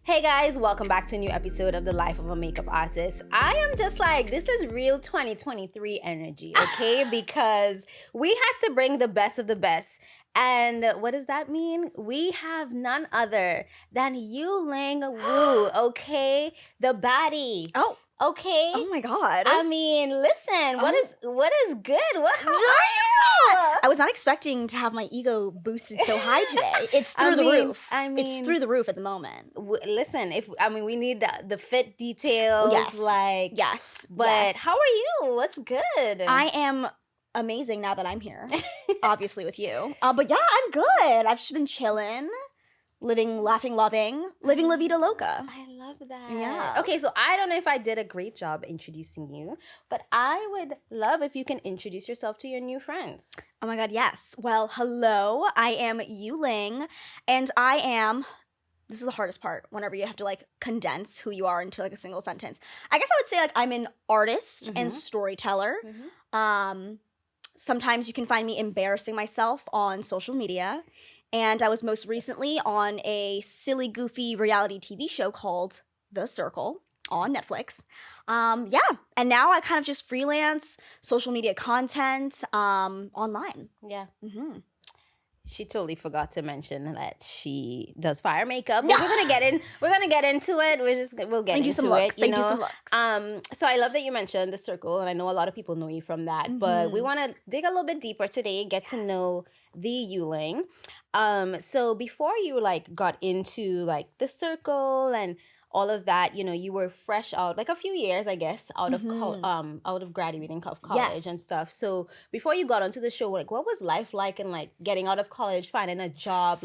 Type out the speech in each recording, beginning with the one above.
Hey guys, welcome back to a new episode of The Life of a Makeup Artist. I am just like, this is real 2023 energy, okay? Because we had to bring the best of the best. And what does that mean? We have none other than Yu Ling Wu, okay? The baddie. Oh. Okay? Oh my god. I mean, listen, what is good? How are you? I was not expecting to have my ego boosted so high today. It's through the roof. It's through the roof at the moment. Listen, we need the fit details. Yes. Yes. But yes. How are you? What's good? I am amazing now that I'm here. Obviously with you. But yeah, I'm good. I've just been chilling. Living, laughing, loving, living La Vida Loca. I love that. Yeah. Okay, so I don't know if I did a great job introducing you, but I would love if you can introduce yourself to your new friends. Oh my god, yes. Well, hello. I am Yu Ling, and I am... This is the hardest part, whenever you have to, like, condense who you are into, like, a single sentence. I guess I would say, like, I'm an artist and storyteller. Sometimes you can find me embarrassing myself on social media. And I was most recently on a silly, goofy reality TV show called The Circle on Netflix. Yeah, and now I kind of just freelance social media content online. Yeah. She totally forgot to mention that she does fire makeup. But we're gonna get into it. We'll get into it. You know. So I love that you mentioned The Circle, and I know a lot of people know you from that. But we want to dig a little bit deeper today, get to know the Yu Ling. So before you got into The Circle and all of that, you were fresh out, a few years, I guess, out of graduating of college and stuff. So before you got onto the show, what was life like and getting out of college, finding a job,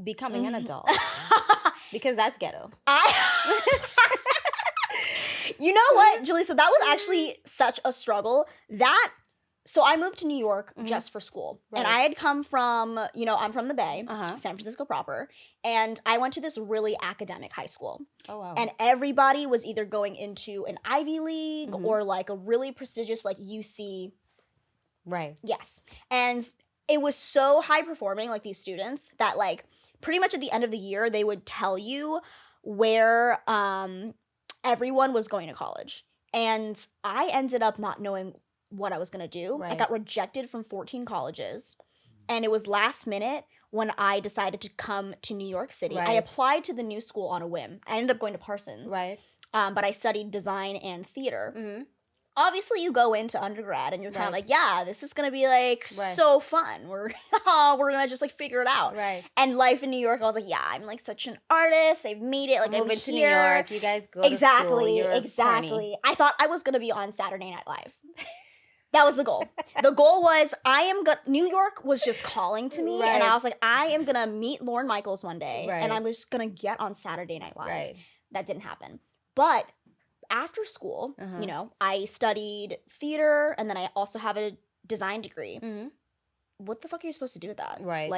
becoming an adult? Because that's ghetto. You know what, Jaleesa? That was actually such a struggle. So I moved to New York just for school. Right. And I had come from, I'm from the Bay, San Francisco proper. And I went to this really academic high school. Oh, wow. And everybody was either going into an Ivy League or a really prestigious UC. Right. Yes. And it was so high performing, these students, that pretty much at the end of the year, they would tell you where everyone was going to college. And I ended up not knowing what I was going to do. Right. I got rejected from 14 colleges, and it was last minute when I decided to come to New York City. Right. I applied to the new school on a whim. I ended up going to Parsons. Right. But I studied design and theater. Obviously, you go into undergrad and you're kind of yeah, this is going to be so fun. We're going to just figure it out. Right. And life in New York, I was yeah, I'm such an artist. I've made it. I'm moving to New York. You guys go to school. You're exactly. I thought I was going to be on Saturday Night Live. That was the goal. The goal was New York was just calling to me, and I was I am gonna meet Lorne Michaels one day, and I'm just gonna get on Saturday Night Live. Right. That didn't happen. But after school, I studied theater, and then I also have a design degree. What the fuck are you supposed to do with that? Right.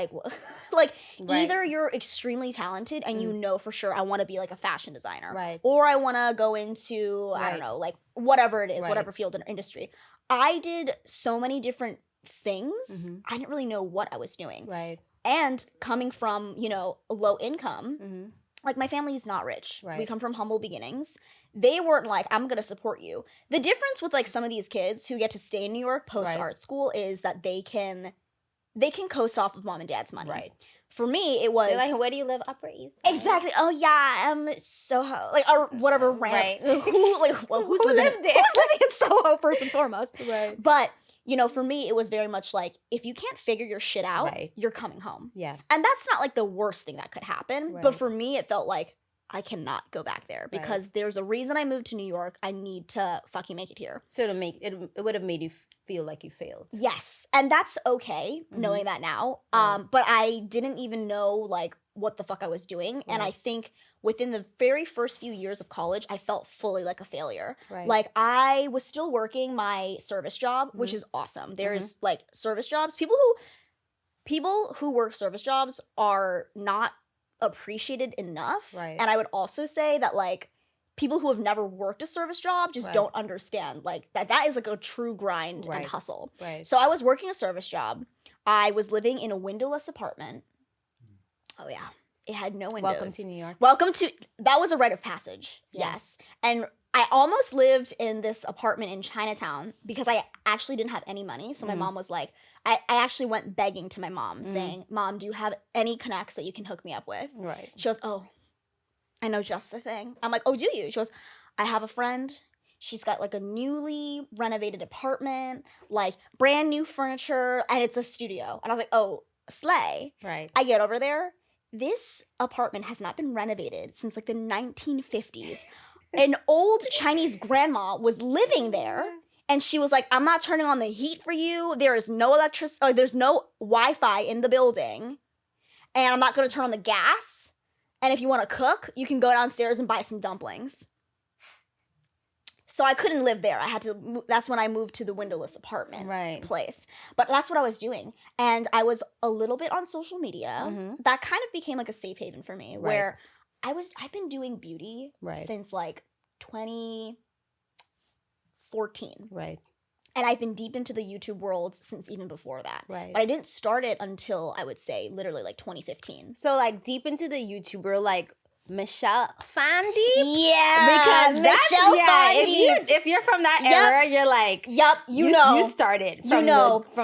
Either you're extremely talented and you know for sure I want to be a fashion designer, right? Or I want to go into I don't know, whatever it is, whatever field in industry. I did so many different things. I didn't really know what I was doing. Right. And coming from, low income, my family is not rich. Right. We come from humble beginnings. They weren't I'm going to support you. The difference with some of these kids who get to stay in New York post art school is that they can coast off of mom and dad's money. Right. For me, it was... They're where do you live? Upper East Side? Exactly. Oh, yeah, Soho. Or whatever random... Right. Who's living there? Who's living in Soho, first and foremost? Right. But, for me, it was very much if you can't figure your shit out, you're coming home. Yeah. And that's not, the worst thing that could happen. Right. But for me, it felt I cannot go back there because there's a reason I moved to New York. I need to fucking make it here. So it would have made you feel like you failed. Yes. And that's okay, knowing that now. Right. But I didn't even know, what the fuck I was doing. Right. And I think within the very first few years of college, I felt fully like a failure. Right. I was still working my service job, which is awesome. There's, service jobs. People who work service jobs are not appreciated enough. Right. And I would also say that, people who have never worked a service job just don't understand that is a true grind and hustle. Right. So I was working a service job. I was living in a windowless apartment. Oh yeah. it had no windows. Welcome to New York. That was a rite of passage. Yeah. Yes. And I almost lived in this apartment in Chinatown because I actually didn't have any money. So my mom was like, I actually went begging to my mom saying, Mom, do you have any connects that you can hook me up with? Right. She goes, oh, I know just the thing. I'm like, oh, do you? She goes, I have a friend. She's got like a newly renovated apartment, like brand new furniture, and it's a studio. And I was like, oh, slay. Right. I get over there. This apartment has not been renovated since like the 1950s. An old Chinese grandma was living there, and she was like, I'm not turning on the heat for you. There is no electricity, or there's no Wi-Fi in the building, and I'm not going to turn on the gas. And if you want to cook, you can go downstairs and buy some dumplings. So I couldn't live there. I had to. That's when I moved to the windowless apartment place. But that's what I was doing, and I was a little bit on social media. That kind of became like a safe haven for me, where I've been doing beauty since like 2014. Right. And I've been deep into the YouTube world since even before that. Right. But I didn't start it until I would say literally like 2015. So like deep into the YouTube world, like Michelle Fandeep? Yeah. Because Michelle Fandeep. If you're from that era, you're like, you know. You started from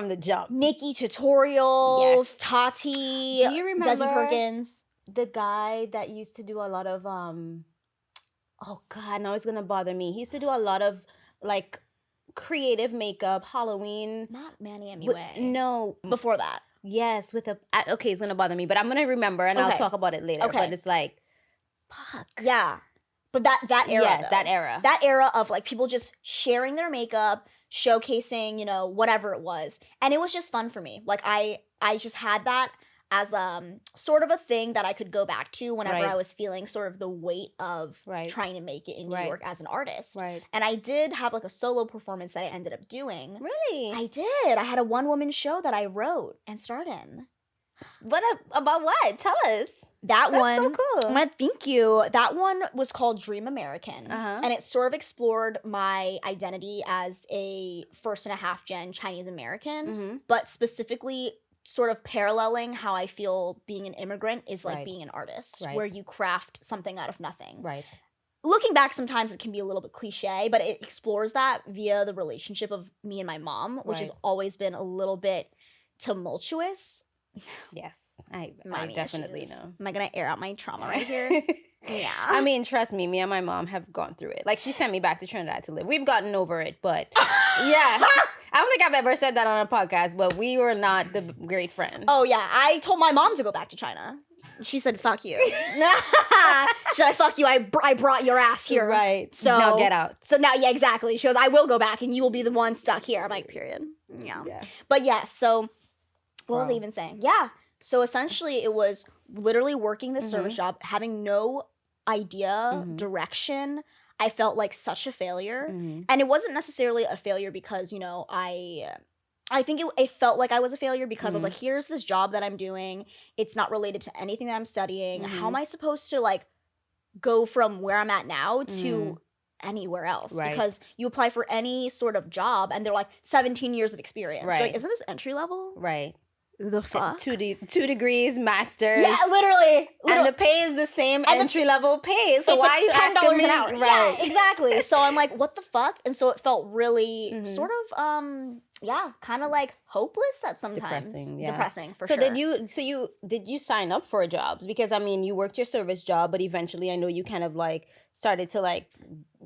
the jump. Nikki Tutorials, Tati, do you remember Desi Perkins? The guy that used to do a lot of oh God, now it's gonna bother me. He used to do a lot of like creative makeup, Halloween. Not Manny MUA. No. Before that. Yes, with a okay, it's gonna bother me, but I'm gonna remember and I'll talk about it later. Okay. But it's like, fuck. Yeah. But that era. Yeah, though. that era. That era of like people just sharing their makeup, showcasing, you know, whatever it was. And it was just fun for me. Like I just had that as sort of a thing that I could go back to whenever I was feeling sort of the weight of trying to make it in New York as an artist. Right. And I did have like a solo performance that I ended up doing. Really? I did. I had a one-woman show that I wrote and starred in. About what? Tell us. That's one. So cool. Thank you. That one was called Dream American. And it sort of explored my identity as a first and a half gen Chinese American, but specifically sort of paralleling how I feel being an immigrant is like being an artist, where you craft something out of nothing. Right. Looking back, sometimes it can be a little bit cliche, but it explores that via the relationship of me and my mom, which has always been a little bit tumultuous. Yes, I definitely know. Am I going to air out my trauma right here? Yeah. I mean, trust me, me and my mom have gone through it. Like, she sent me back to Trinidad to live. We've gotten over it, but yeah. I don't think I've ever said that on a podcast, but we were not the great friends. Oh, yeah. I told my mom to go back to China. She said, fuck you. She said, fuck you. I brought your ass here. Right. So now get out. So now, yeah, exactly. She goes, I will go back and you will be the one stuck here. I'm like, period. Yeah. But yeah, so what was I even saying? Yeah. So essentially it was literally working the service job, having no idea, direction. I felt like such a failure. And it wasn't necessarily a failure because, you know, I think it felt like I was a failure because I was like, here's this job that I'm doing. It's not related to anything that I'm studying. How am I supposed to like go from where I'm at now to anywhere else? Because you apply for any sort of job and they're like 17 years of experience. Right. Like, isn't this entry level? Right. The fuck? 2 degrees, master's. Yeah, literally. And the pay is the same entry level pay. So why are you asking me? An hour. Right. Yeah, exactly. So I'm like, what the fuck? And so it felt really sort of, kind of like hopeless at sometimes. Depressing, for sure. So did you sign up for jobs? Because I mean, you worked your service job, but eventually I know you kind of like started to like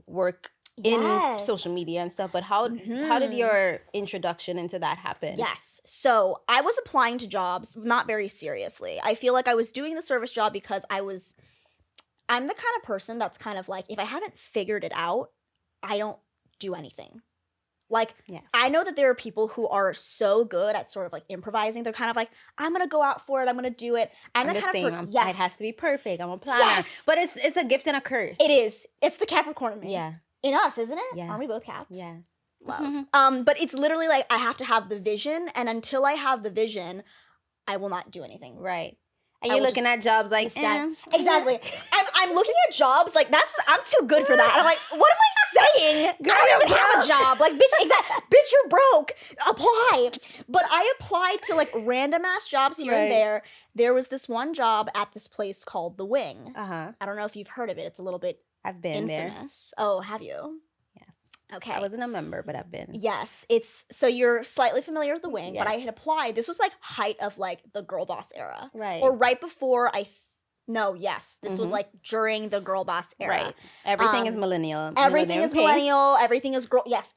work in social media and stuff, but how did your introduction into that happen? Yes. So I was applying to jobs not very seriously. I feel like I was doing the service job because I'm the kind of person that's kind of like, if I haven't figured it out, I don't do anything. Like, I know that there are people who are so good at sort of like improvising. They're kind of like, I'm going to go out for it. I'm going to do it. I'm the kind of person. It has to be perfect. I'm a planner. Yes. But it's a gift and a curse. It is. It's the Capricorn in me. Yeah. In us, isn't it? Yeah. Aren't we both Caps? Yes. Love. But it's literally like I have to have the vision, and until I have the vision, I will not do anything. Right. And you're looking at jobs like, exactly. I'm looking at jobs like I'm too good for that. I'm like, what am I saying? Girl, I don't even have a job. Like, bitch, you're broke. Apply. But I applied to like random ass jobs here and there there was this one job at this place called The Wing. Uh-huh. I don't know if you've heard of it. It's a little bit I've been infamous. There. Oh, have you? Yes. Okay. I wasn't a member, but I've been. Yes. So you're slightly familiar with The Wing, but I had applied. This was like height of like the girl boss era. Right. Or right before this was like during the girl boss era. Right. Everything is millennial. Everything is millennial. Everything is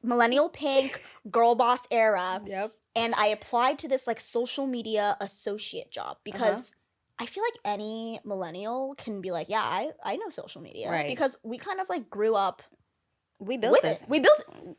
millennial pink, girl boss era. Yep. And I applied to this like social media associate job because I feel like any millennial can be like, yeah, I know social media. Right. Because we kind of like grew up. We built this. We built it.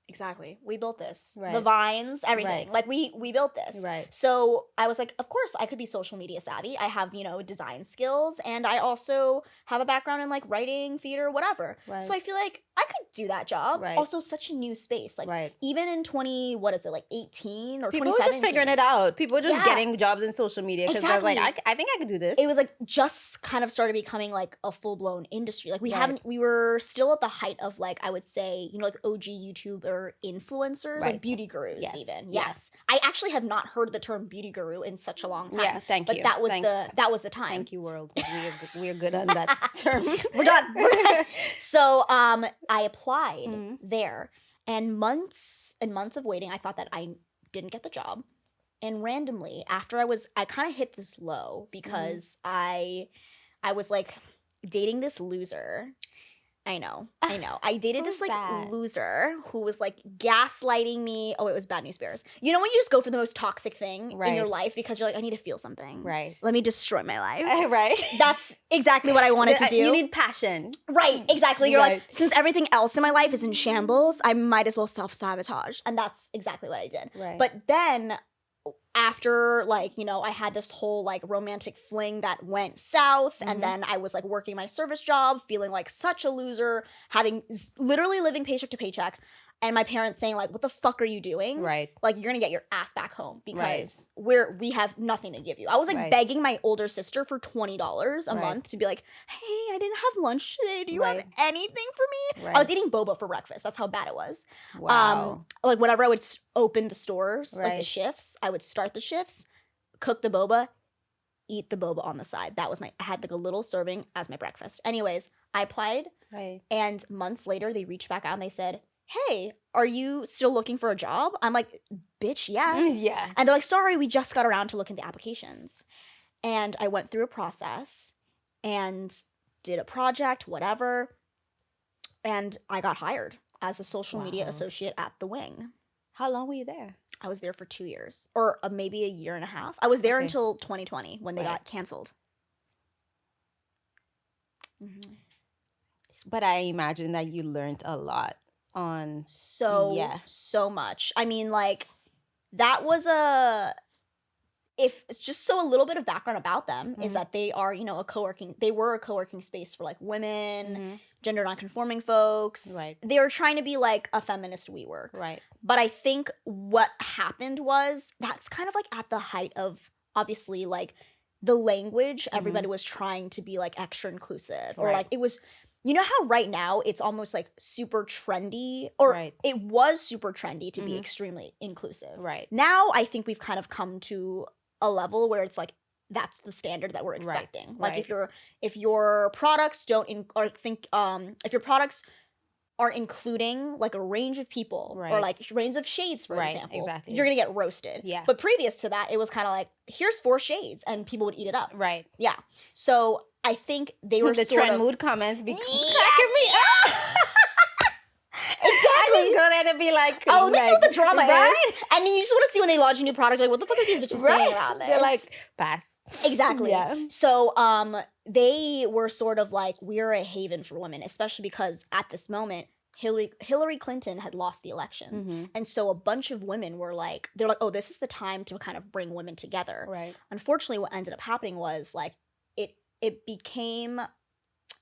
Exactly. We built this. Right. The Vines, everything. Right. Like we built this. Right. So I was like, of course I could be social media savvy. I have, design skills, and I also have a background in like writing, theater, whatever. Right. So I feel like I could do that job. Right. Also such a new space. Like even in 18 or 2017. People were just figuring it out. People were just getting jobs in social media because I was like, I think I could do this. It was like just kind of started becoming like a full-blown industry. Like we were still at the height of like, I would say, like OG YouTuber influencers, like beauty gurus even. Yes. I actually have not heard the term beauty guru in such a long time. Yeah, thank you. But that was the time. Thank you, world. We're good on that term. We're done. So I applied there, and months and months of waiting, I thought that I didn't get the job. And randomly, after I kind of hit this low because I was like dating this loser. I know. I dated this like loser who was like gaslighting me. Oh, it was Bad News Bears. You know when you just go for the most toxic thing in your life because you're like, I need to feel something. Right. Let me destroy my life. Right. That's exactly what I wanted to do. You need passion. Right. Exactly. You're like, since everything else in my life is in shambles, I might as well self-sabotage. And that's exactly what I did. Right. But then after I had this whole like romantic fling that went south, and then I was like working my service job, feeling like such a loser, literally living paycheck to paycheck, and my parents saying like, what the fuck are you doing? Right. Like, you're gonna get your ass back home because we have nothing to give you. I was like begging my older sister for $20 a month to be like, hey, I didn't have lunch today. Do you have anything for me? I was eating boba for breakfast. That's how bad it was. Wow. Like whenever I would open the stores, like the shifts, I would start the shifts, cook the boba, eat the boba on the side. I had like a little serving as my breakfast. Anyways, I applied. Right. And months later, they reached back out and they said, hey, are you still looking for a job? I'm like, bitch, yes. Yeah. And they're like, sorry, we just got around to looking at the applications. And I went through a process and did a project, whatever. And I got hired as a social media associate at The Wing. How long were you there? I was there for 2 years, or maybe a year and a half. I was there until 2020 when they got canceled. Mm-hmm. But I imagine that you learned a lot on so much. I mean, like, that was a little bit of background about them is that they are, they were a co-working space for like women, gender non-conforming folks. Right. They were trying to be like a feminist WeWork. Right. But I think what happened was that's kind of like at the height of obviously like the language. Everybody was trying to be like extra inclusive, or like it was. You know how right now it's almost like super trendy, or it was super trendy to be extremely inclusive. Right. Now I think we've kind of come to a level where it's like that's the standard that we're expecting. Like if your products if your products aren't including like a range of people or like range of shades, for example, you're gonna get roasted. Yeah. But previous to that, it was kind of like, here's 4 shades, and people would eat it up. Right. Yeah. So I think they were the trend mood comments be cracking me up. Exactly. I just go there to be like, oh, this is what the drama is. And then you just want to see when they launch a new product, like, what the fuck are these bitches saying about this? They're like, pass. Exactly. Yeah. So they were sort of like, we're a haven for women, especially because at this moment, Hillary Clinton had lost the election. And so a bunch of women were like, they're like, oh, this is the time to kind of bring women together. Right. Unfortunately, what ended up happening was like, it became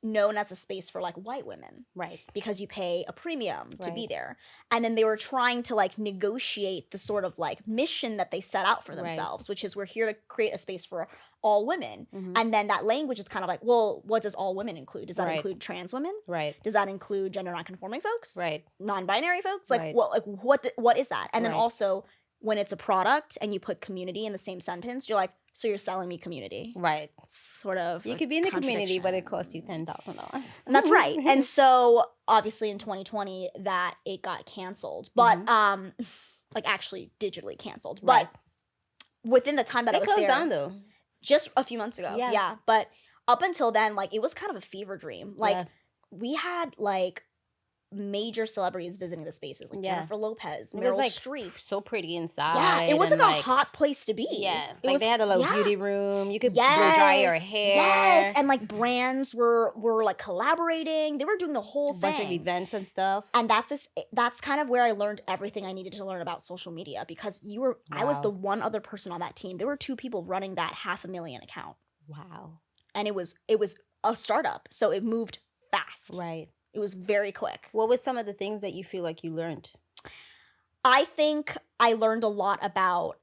known as a space for like white women, right? Because you pay a premium to be there. And then they were trying to like negotiate the sort of like mission that they set out for themselves, which is, we're here to create a space for all women. And then that language is kind of like, well, what does all women include? Does that include trans women? Right. Does that include gender non-conforming folks? Right. Non-binary folks? Like what is that? And then also, when it's a product and you put community in the same sentence, you're like, so you're selling me community. Right. Sort of. You could be in the community, but it costs you $10,000. That's right. And so obviously in 2020 that it got canceled, but like actually digitally canceled. But within the time that I was there, it closed down though. Just a few months ago. Yeah. But up until then, like it was kind of a fever dream. Like we had like major celebrities visiting the spaces, like Jennifer Lopez, Meryl it was like Streep. So pretty inside. Yeah, it was like a hot place to be. Yeah, like they had a little beauty room. You could blow dry your hair. Yes, and like brands were like collaborating. They were doing the whole thing. Bunch of events and stuff. And that's kind of where I learned everything I needed to learn about social media, because I was the one other person on that team. There were 2 people running that 500,000 account. Wow. And it was a startup, so it moved fast. Right. It was very quick. What was some of the things that you feel like you learned? I think I learned a lot about,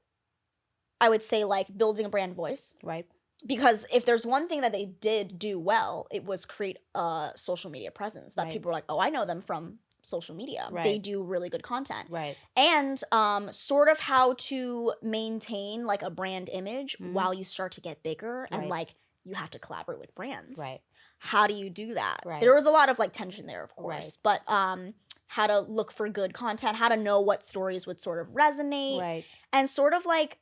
I would say, like building a brand voice. Right. Because if there's one thing that they did do well, it was create a social media presence that people were like, oh, I know them from social media. Right. They do really good content. Right. And sort of how to maintain like a brand image while you start to get bigger and like you have to collaborate with brands. Right. How do you do that? Right. There was a lot of like tension there, of course, but how to look for good content, how to know what stories would sort of resonate, right, and sort of like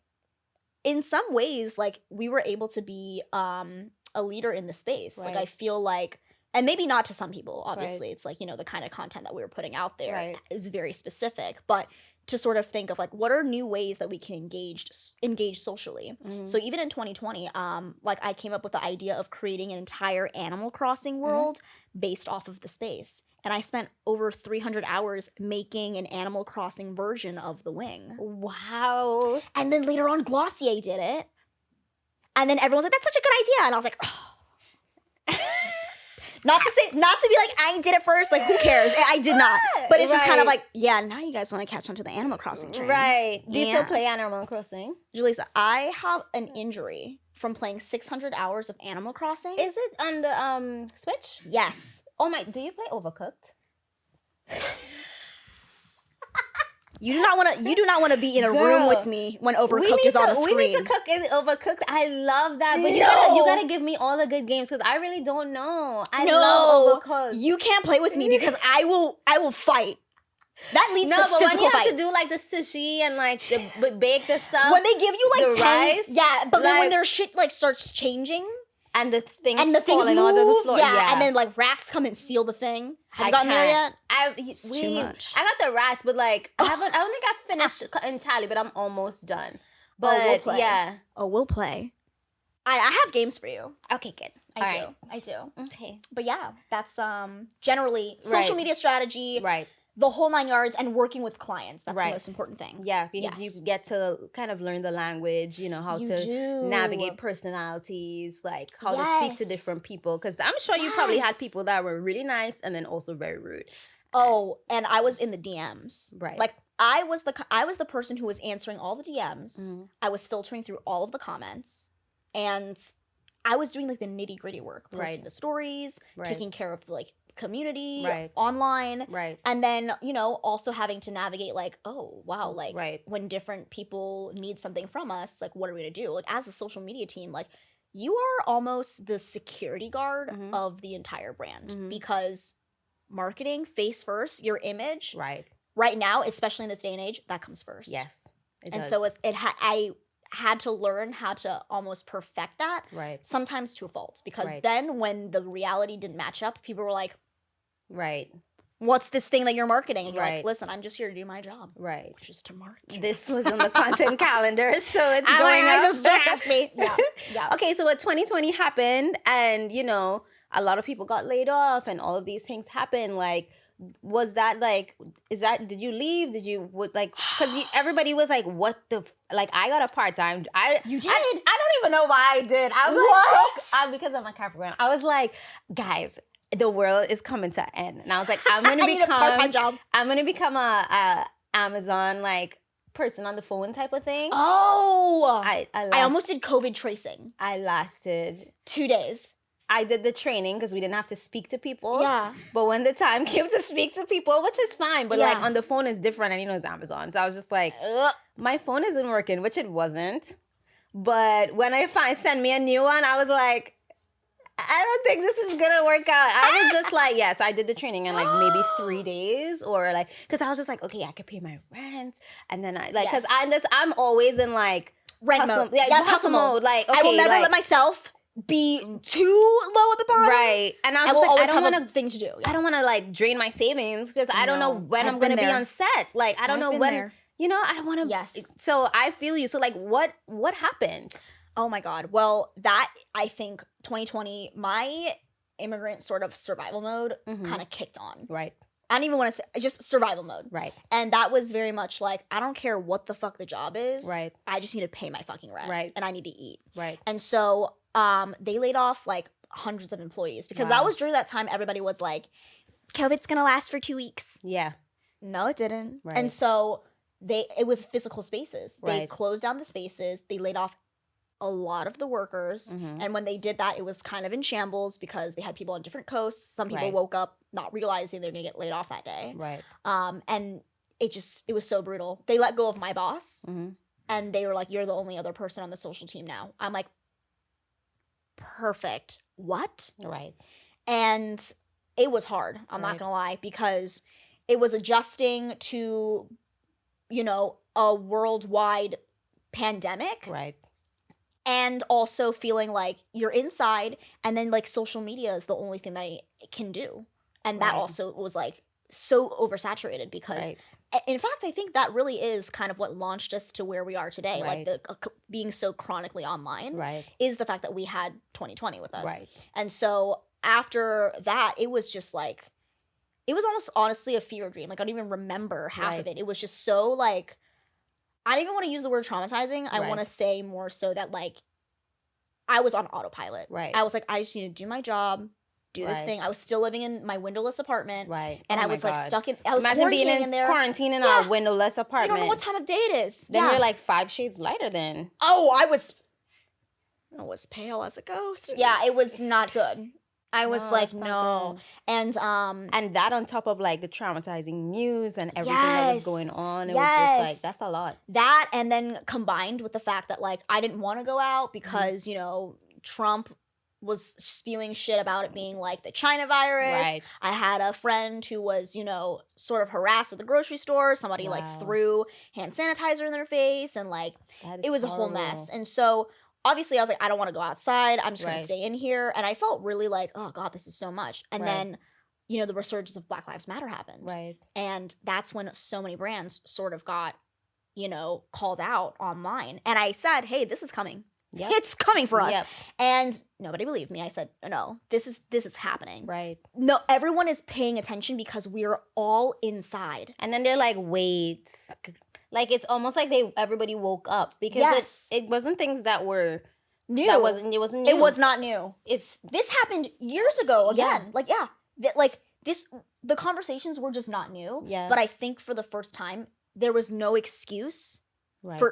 in some ways, like we were able to be a leader in the space. Right. Like I feel like, and maybe not to some people, obviously, it's like, you know, the kind of content that we were putting out there is very specific, but to sort of think of like what are new ways that we can engage socially. So even in 2020, like I came up with the idea of creating an entire Animal Crossing world based off of the space. And I spent over 300 hours making an Animal Crossing version of the wing. Wow. And then later on, Glossier did it. And then everyone's like, that's such a good idea. And I was like, oh. Not to be like, I did it first. Like, who cares? I did not. But it's just kind of like, yeah, now you guys want to catch on to the Animal Crossing train. Right. Do you still play Animal Crossing? Jaleesa, I have an injury from playing 600 hours of Animal Crossing. Is it on the Switch? Yes. Oh my, do you play Overcooked? You do not want to be in a room with me when Overcooked is on the screen. We need to cook in Overcooked. I love that. But you gotta give me all the good games because I really don't know. I love Overcooked. You can't play with me because I will fight. That leads to physical fights. No, but when you have to do like the sushi and like the bake the stuff. When they give you like the rice. Yeah, but then when their shit like starts changing. And the things falling onto the floor. Yeah, and then like rats come and steal the thing. Have you gotten there yet? It's too much. I got the rats, but like I don't think I've finished entirely, but I'm almost done. But we'll play. Yeah. Oh, we'll play. I have games for you. Okay, good. I do. Okay. But yeah, that's generally social media strategy. Right. The whole 9 yards and working with clients. That's the most important thing. Yeah, because you get to kind of learn the language, you know, how to navigate personalities, like how to speak to different people. Because I'm sure you probably had people that were really nice and then also very rude. Oh, and I was in the DMs. Right. Like I was the person who was answering all the DMs. I was filtering through all of the comments. And I was doing like the nitty-gritty work. Posting the stories, taking care of the like community online, and then, you know, also having to navigate like, oh wow, like when different people need something from us, like what are we gonna do? Like as the social media team, like you are almost the security guard of the entire brand, because marketing, face first, your image right now, especially in this day and age, that comes first. Yes, it and does. So I had to learn how to almost perfect that, sometimes to a fault, because then when the reality didn't match up, people were like, what's this thing that you're marketing? And you're like, listen, I'm just here to do my job. Right. Which is to market. This was on the content calendar, so it's going up. Just don't ask me. Yeah. Okay, so what 2020 happened, and, you know, a lot of people got laid off, and all of these things happened. Like, was that like, did you leave? Did you, like, because everybody was like, what the, like, I got a part-time. You did? I don't even know why I did. I was like, because I'm a Capricorn. I was like, guys, the world is coming to an end. And I was like, I'm going to become a part-time job. I'm going to become a Amazon, like, person on the phone type of thing. Oh. I almost did COVID tracing. I lasted 2 days. I did the training because we didn't have to speak to people. Yeah. But when the time came to speak to people, which is fine, but like on the phone is different, and you know it's Amazon. So I was just like, my phone isn't working, which it wasn't. But when I sent me a new one, I was like, I don't think this is gonna work out. I was just like, yes, I did the training in like maybe 3 days, or like, because I was just like, okay, I could pay my rent, and then I like, because I'm always in like rent hustle, mode. yeah, Yes, hustle mode. Like, okay, I will never like, let myself be too low at the bottom. Right. And I was I will just like, always I don't have want a thing to do. I don't want to like drain my savings because I don't know when I'm going to be on set. Like, I don't know when, I don't want to. Yes. So I feel you. So like, what happened? Oh my God. Well, that, I think 2020, my immigrant sort of survival mode kind of kicked on. Right. I don't even want to say, just survival mode. Right. And that was very much like, I don't care what the fuck the job is. Right. I just need to pay my fucking rent. Right. And I need to eat. Right. And so they laid off like hundreds of employees because that was during that time everybody was like, COVID's going to last for 2 weeks. Yeah. No, it didn't. Right. And so it was physical spaces. They Right. closed down the spaces. They laid off a lot of the workers. And when they did that, it was kind of in shambles because they had people on different coasts. Some people woke up not realizing they're going to get laid off that day. Right. And it was so brutal. They let go of my boss and they were like, you're the only other person on the social team now. I'm like, perfect. What? Right. And it was hard. I'm not going to lie, because it was adjusting to, a worldwide pandemic. Right. And also feeling like you're inside and then like social media is the only thing that I can do. And that also was like so oversaturated because in fact, I think that really is kind of what launched us to where we are today. Right. Like being so chronically online is the fact that we had 2020 with us. Right. And so after that, it was just like, it was almost honestly a fever dream. Like I don't even remember half of it. It was just so like, I don't even want to use the word traumatizing. I want to say more so that like I was on autopilot. Right. I was like, I just need to do my job, do this thing. I was still living in my windowless apartment. Right. And I was like stuck in, I was Imagine being in there. quarantine in a windowless apartment. You don't know what time of day it is. Then you're like 5 shades lighter then. Oh, I was pale as a ghost. Yeah, it was not good. I was like, no. And that on top of like the traumatizing news and everything that was going on. It was just like, that's a lot. That, and then combined with the fact that like I didn't want to go out because, Trump was spewing shit about it being like the China virus. Right. I had a friend who was, sort of harassed at the grocery store. Somebody like threw hand sanitizer in their face and like it was horrible. A whole mess. And so obviously I was like, I don't want to go outside. I'm just going to stay in here. And I felt really like, oh God, this is so much. And then, the resurgence of Black Lives Matter happened. Right. And that's when so many brands sort of got, called out online. And I said, hey, this is coming. Yep. It's coming for us. Yep. And nobody believed me. I said, no, this is happening. Right. No, everyone is paying attention because we're all inside. And then they're like, wait. Like it's almost like everybody woke up because it wasn't things that were new. It wasn't new. It was not new. This happened years ago again. The conversations were just not new. Yeah. But I think for the first time there was no excuse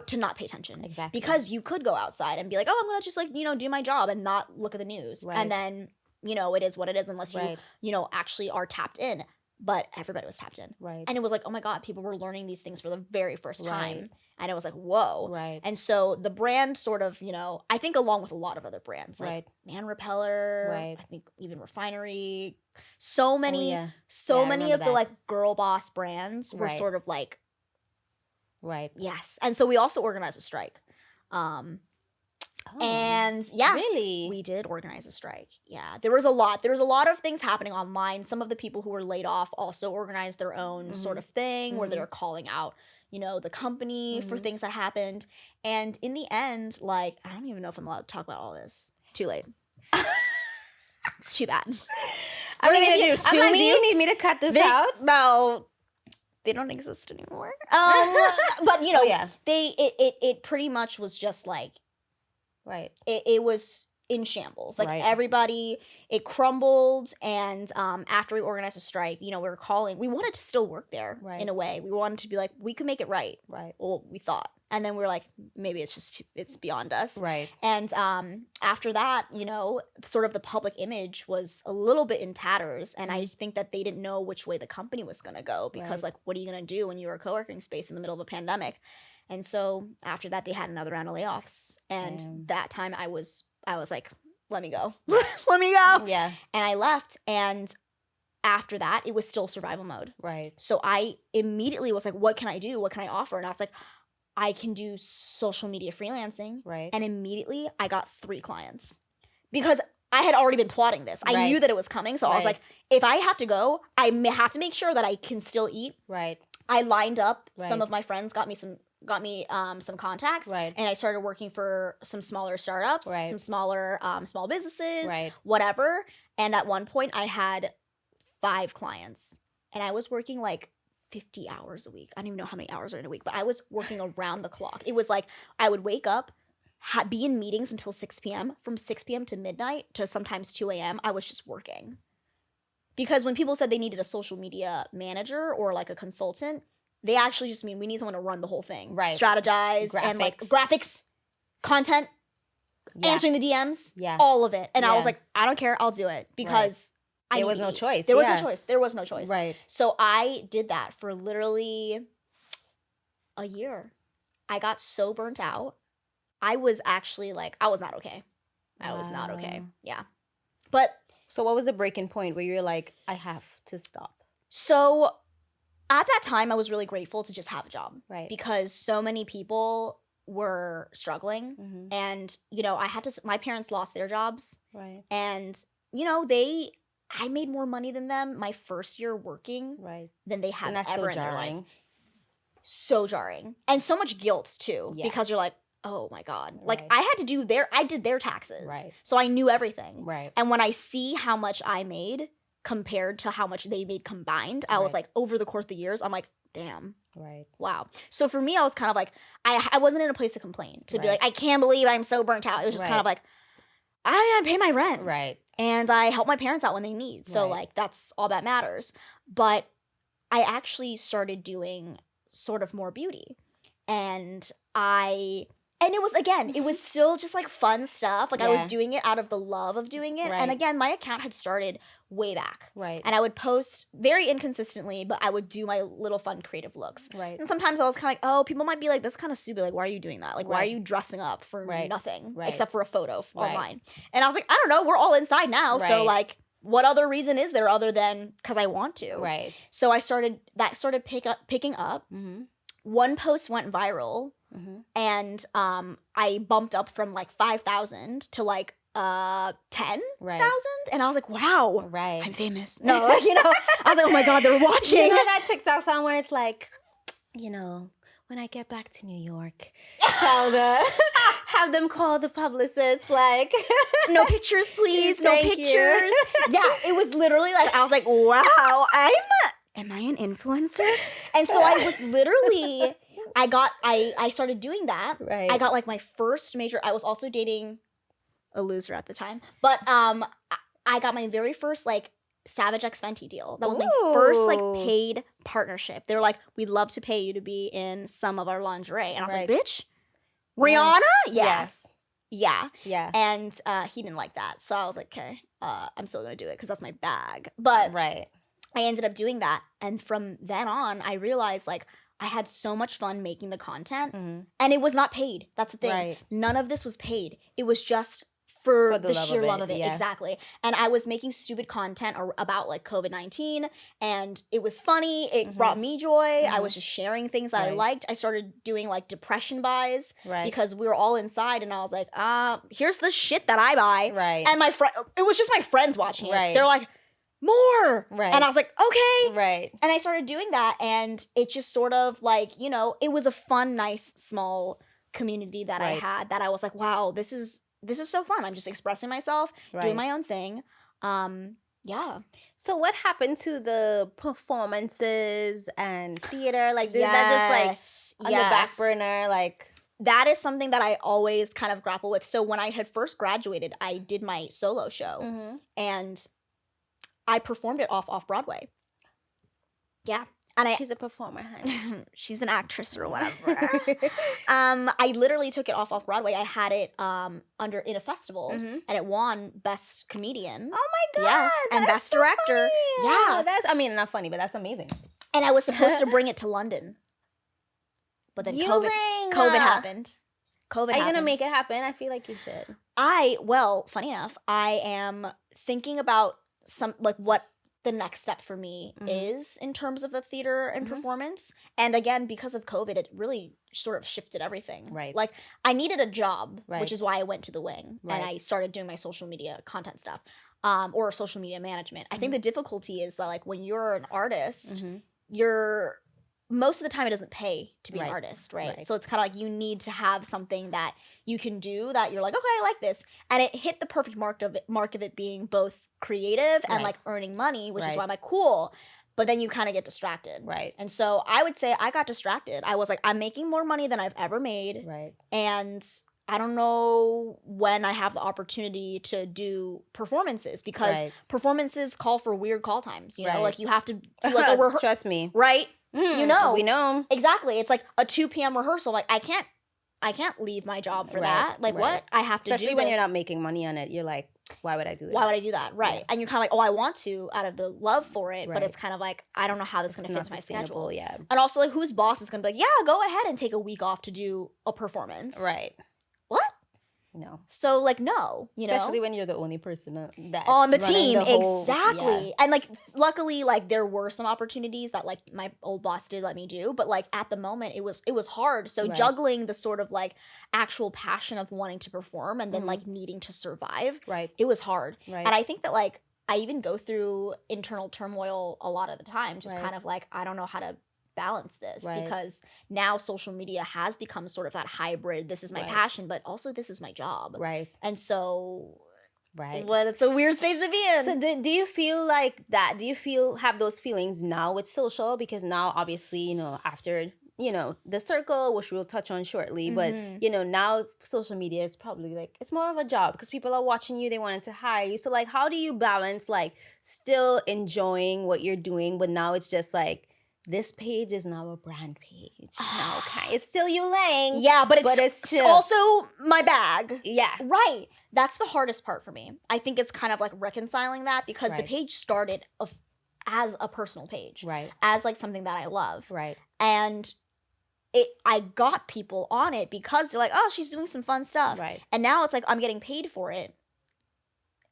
to not pay attention. Exactly. Because you could go outside and be like, oh, I'm gonna just like, do my job and not look at the news. Right. And then, it is what it is unless you actually are tapped in. But everybody was tapped in. Right. And it was like, oh my God, people were learning these things for the very first time. Right. And it was like, whoa. Right. And so the brand sort of, I think along with a lot of other brands, like Man Repeller, I think even Refinery, so many of the like girl boss brands were sort of like, yes. And so we also organized a strike. And really, we did organize a strike. Yeah, there was a lot of things happening online. Some of the people who were laid off also organized their own sort of thing where they were calling out, the company for things that happened. And in the end, like, I don't even know if I'm allowed to talk about all this. Too late. It's too bad. What are you gonna do? Sue me? Do you need me to cut this out? No. They don't exist anymore. But it pretty much was just like, it was in shambles. Like everybody, it crumbled. And after we organized a strike, we wanted to still work there in a way. We wanted to be like, we could make it right. Right. Well, we thought. And then we were like, maybe it's beyond us. Right. And after that, sort of the public image was a little bit in tatters. And I think that they didn't know which way the company was going to go because like, what are you going to do when you're a co-working space in the middle of a pandemic? And so after that, they had another round of layoffs. And that time I was like, let me go. Let me go. Yeah. And I left. And after that, it was still survival mode. Right. So I immediately was like, what can I do? What can I offer? And I was like, I can do social media freelancing. Right. And immediately I got 3 clients because I had already been plotting this. I knew that it was coming. So I was like, if I have to go, I have to make sure that I can still eat. Right. I lined up. Some of my friends got me some contacts. Right. And I started working for some smaller startups, some smaller small businesses, whatever. And at one point I had 5 clients and I was working like 50 hours a week. I don't even know how many hours are in a week, but I was working around the clock. It was like I would wake up, be in meetings until 6 p.m. From 6 p.m. to midnight to sometimes 2 a.m. I was just working. Because when people said they needed a social media manager or like a consultant, they actually just mean we need someone to run the whole thing. Right. Strategize and like graphics, content, answering the DMs, all of it. And I was like, I don't care, I'll do it because there was no choice. There was no choice. There was no choice. Right. So I did that for literally a year. I got so burnt out. I was actually like, I was not okay. I was not okay. Yeah. But so what was the breaking point where you're like, I have to stop? So at that time, I was really grateful to just have a job. Right. Because so many people were struggling. And, you know, my parents lost their jobs. Right. And, you know, I made more money than them my first year working than they had ever in their lives. So jarring. And so much guilt too. Yeah. Because you're like, oh my God. Like I did their taxes. Right. So I knew everything. Right. And when I see how much I made compared to how much they made combined, I was like, over the course of the years, I'm like, damn. Right. Wow. So for me, I was kind of like, I wasn't in a place to complain, to be like, I can't believe I'm so burnt out. It was just kind of like, I pay my rent. Right. And I help my parents out when they need. So like, that's all that matters. But I actually started doing sort of more beauty. And it was still just like fun stuff. Like I was doing it out of the love of doing it. Right. And again, my account had started way back. Right. And I would post very inconsistently, but I would do my little fun creative looks. Right. And sometimes I was kind of like, oh, people might be like, that's kind of stupid. Like, why are you doing that? Like, why are you dressing up for nothing except for a photo online? And I was like, I don't know. We're all inside now. Right. So like, what other reason is there other than because I want to? Right. So that started picking up. Mm-hmm. One post went viral. Mm-hmm. And I bumped up from like 5,000 to like 10,000, and I was like, wow, I'm famous. No, you know, I was like, oh my God, they're watching. You know that TikTok song where it's like, you know, when I get back to New York, have them call the publicist, like, no pictures, please, no pictures. Yeah, it was literally like, I was like, wow, am I an influencer? And so I was literally. I started doing that. Right. I got like my first major. I was also dating a loser at the time, but I got my very first like Savage X Fenty deal. That was my first like paid partnership. They were like, we'd love to pay you to be in some of our lingerie, and I was like, bitch, Rihanna? Yes. Yeah. Yeah. And he didn't like that, so I was like, okay, I'm still gonna do it because that's my bag. But I ended up doing that, and from then on, I realized like. I had so much fun making the content, and it was not paid. That's the thing. Right. None of this was paid. It was just for the sheer love of it. Yeah. Exactly. And I was making stupid content about like COVID-19, and it was funny. It brought me joy. I was just sharing things that I liked. I started doing like depression buys because we were all inside, and I was like, here's the shit that I buy. Right. And it was just my friends watching it. They're like, more. Right. And I was like, okay. Right. And I started doing that, and it just sort of like, you know, it was a fun, nice, small community that I had that I was like, wow, this is so fun. I'm just expressing myself, doing my own thing. Yeah. So what happened to the performances and theater? Like, did that just like on the back burner? Like, that is something that I always kind of grapple with. So when I had first graduated, I did my solo show, and I performed it off Broadway. Yeah. And she's a performer, honey. She's an actress or whatever. I literally took it off Broadway. I had it in a festival, and it won Best Comedian. Oh my God. Yes, and Best so Director. Funny. Yeah. That's, I mean, not funny, but that's amazing. And I was supposed to bring it to London. But then Yu Ling. COVID happened. Are you gonna make it happen? I feel like you should. Funny enough, I am thinking about what the next step for me is in terms of the theater and performance. And again, because of COVID, it really sort of shifted everything. Right. Like, I needed a job, which is why I went to the wing and I started doing my social media content stuff, or social media management. I think the difficulty is that, like, when you're an artist, you're most of the time it doesn't pay to be an artist, right? So it's kind of like you need to have something that you can do that you're like, okay, I like this. And it hit the perfect mark of it being both creative and like earning money, which is why I'm like, cool. But then you kind of get distracted. Right. And so I would say I got distracted. I was like, I'm making more money than I've ever made. Right. And I don't know when I have the opportunity to do performances, because performances call for weird call times. You know, like you have to do like a rehearsal. Trust me. Right? You know. We know. Exactly. It's like a 2 p.m. rehearsal. Like, I can't leave my job for that. Like, what? I have to do Especially when you're not making money on it. You're like, why would I do that? Why would I do that? Right. Yeah. And you're kind of like, oh, I want to out of the love for it, but it's kind of like, I don't know how this is going to fit into my schedule. Yeah. And also, like, whose boss is going to be like, yeah, go ahead and take a week off to do a performance. Right. What? No. So, like, no, especially when you're the only person that's on the team. Whole, exactly. And like, luckily, like, there were some opportunities that like my old boss did let me do, but like at the moment it was hard. So juggling the sort of like actual passion of wanting to perform and then like needing to survive, it was hard. Right. And I think that like I even go through internal turmoil a lot of the time, just kind of like, I don't know how to balance this, because now social media has become sort of that hybrid. This is my passion, but also this is my job. Right. And so, well, it's a weird space to be in. So do you feel like that? Do you have those feelings now with social? Because now, obviously, you know, after, you know, the circle, which we'll touch on shortly, but, you know, now social media is probably like, it's more of a job because people are watching you, they wanted to hire you. So like, how do you balance like still enjoying what you're doing, but now it's just like, this page is now a brand page. No, okay. It's still Yu Ling. Yeah, but it's still also my bag. Yeah. Right. That's the hardest part for me. I think it's kind of like reconciling that, because the page started as a personal page. Right. As like something that I love. Right. And I got people on it because they're like, oh, she's doing some fun stuff. Right. And now it's like, I'm getting paid for it.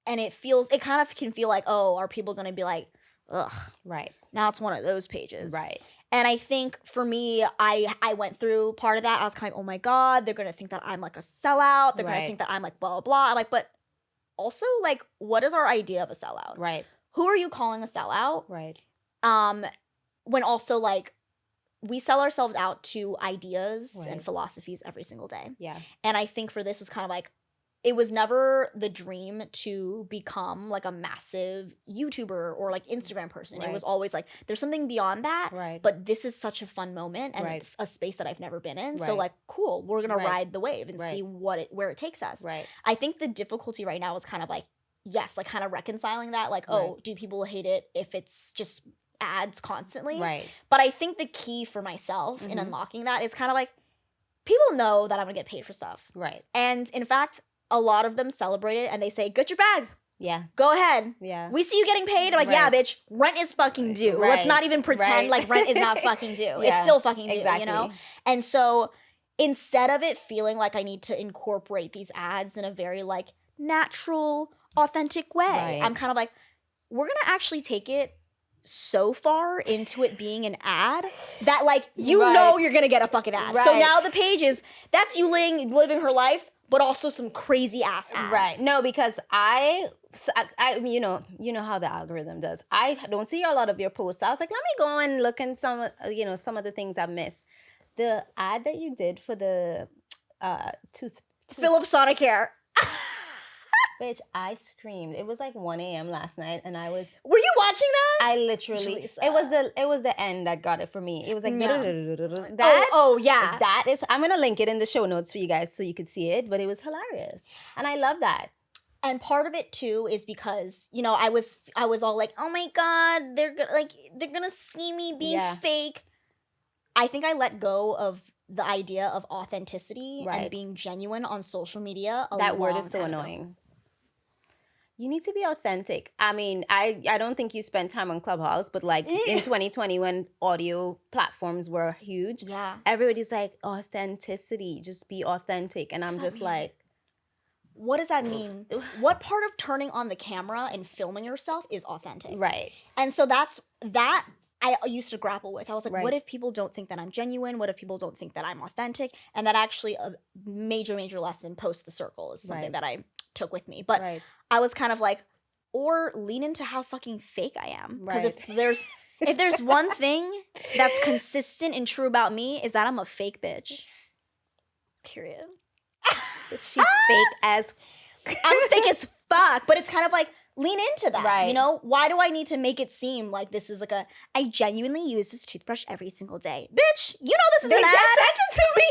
And it kind of can feel like, oh, are people going to be like, ugh. Right. Now it's one of those pages. Right. And I think for me, I went through part of that. I was kind of like, oh my God, they're going to think that I'm like a sellout. They're going to think that I'm like blah, blah, blah. I'm like, but also like, what is our idea of a sellout? Right. Who are you calling a sellout? Right. When also like, we sell ourselves out to ideas and philosophies every single day. Yeah. And I think for this was kind of like, it was never the dream to become like a massive YouTuber or like Instagram person. Right. It was always like, there's something beyond that, but this is such a fun moment and it's a space that I've never been in. So like, cool, we're going to ride the wave and see where it takes us. Right. I think the difficulty right now is kind of like, yes, like kind of reconciling that, like, oh, do people hate it if it's just ads constantly? Right. But I think the key for myself in unlocking that is kind of like, people know that I'm going to get paid for stuff. Right. And in fact, a lot of them celebrate it and they say, get your bag. Yeah. Go ahead. Yeah. We see you getting paid. I'm like, yeah, bitch, rent is fucking due. Right. Let's not even pretend like rent is not fucking due. It's still fucking due, you know? And so instead of it feeling like I need to incorporate these ads in a very like natural, authentic way, I'm kind of like, we're going to actually take it so far into it being an ad that like, you know you're going to get a fucking ad. So now the page is, that's Yu Ling living her life, but also some crazy ass ads. Right. No, because I you know how the algorithm does. I don't see a lot of your posts. I was like, let me go and look in some of the things I missed. The ad that you did for the tooth Philips Sonicare. Bitch, I screamed. It was like 1 a.m. last night, and I was. Were you watching that? I literally. Jaleesa. It was the end that got it for me. It was like that. Oh yeah. That is. I'm gonna link it in the show notes for you guys so you could see it. But it was hilarious, and I love that. And part of it too is because I was all like, oh my God, they're gonna see me being fake. I think I let go of the idea of authenticity and being genuine on social media. That word is so annoying. You need to be authentic. I mean, I don't think you spent time on Clubhouse, but like in 2020 when audio platforms were huge, everybody's like, authenticity, just be authentic. And I'm just like, what does that mean? What part of turning on the camera and filming yourself is authentic? Right. And so that I used to grapple with. I was like, what if people don't think that I'm genuine? What if people don't think that I'm authentic? And that actually a major lesson post the circle is something that I took with me. But I was kind of like, or lean into how fucking fake I am. Because if there's one thing that's consistent and true about me is that I'm a fake bitch. Period. She's fake as I'm fake as fuck, but it's kind of like lean into that, you know? Why do I need to make it seem like this is like I genuinely use this toothbrush every single day. Bitch, you know this is an ad. They just sent it to me.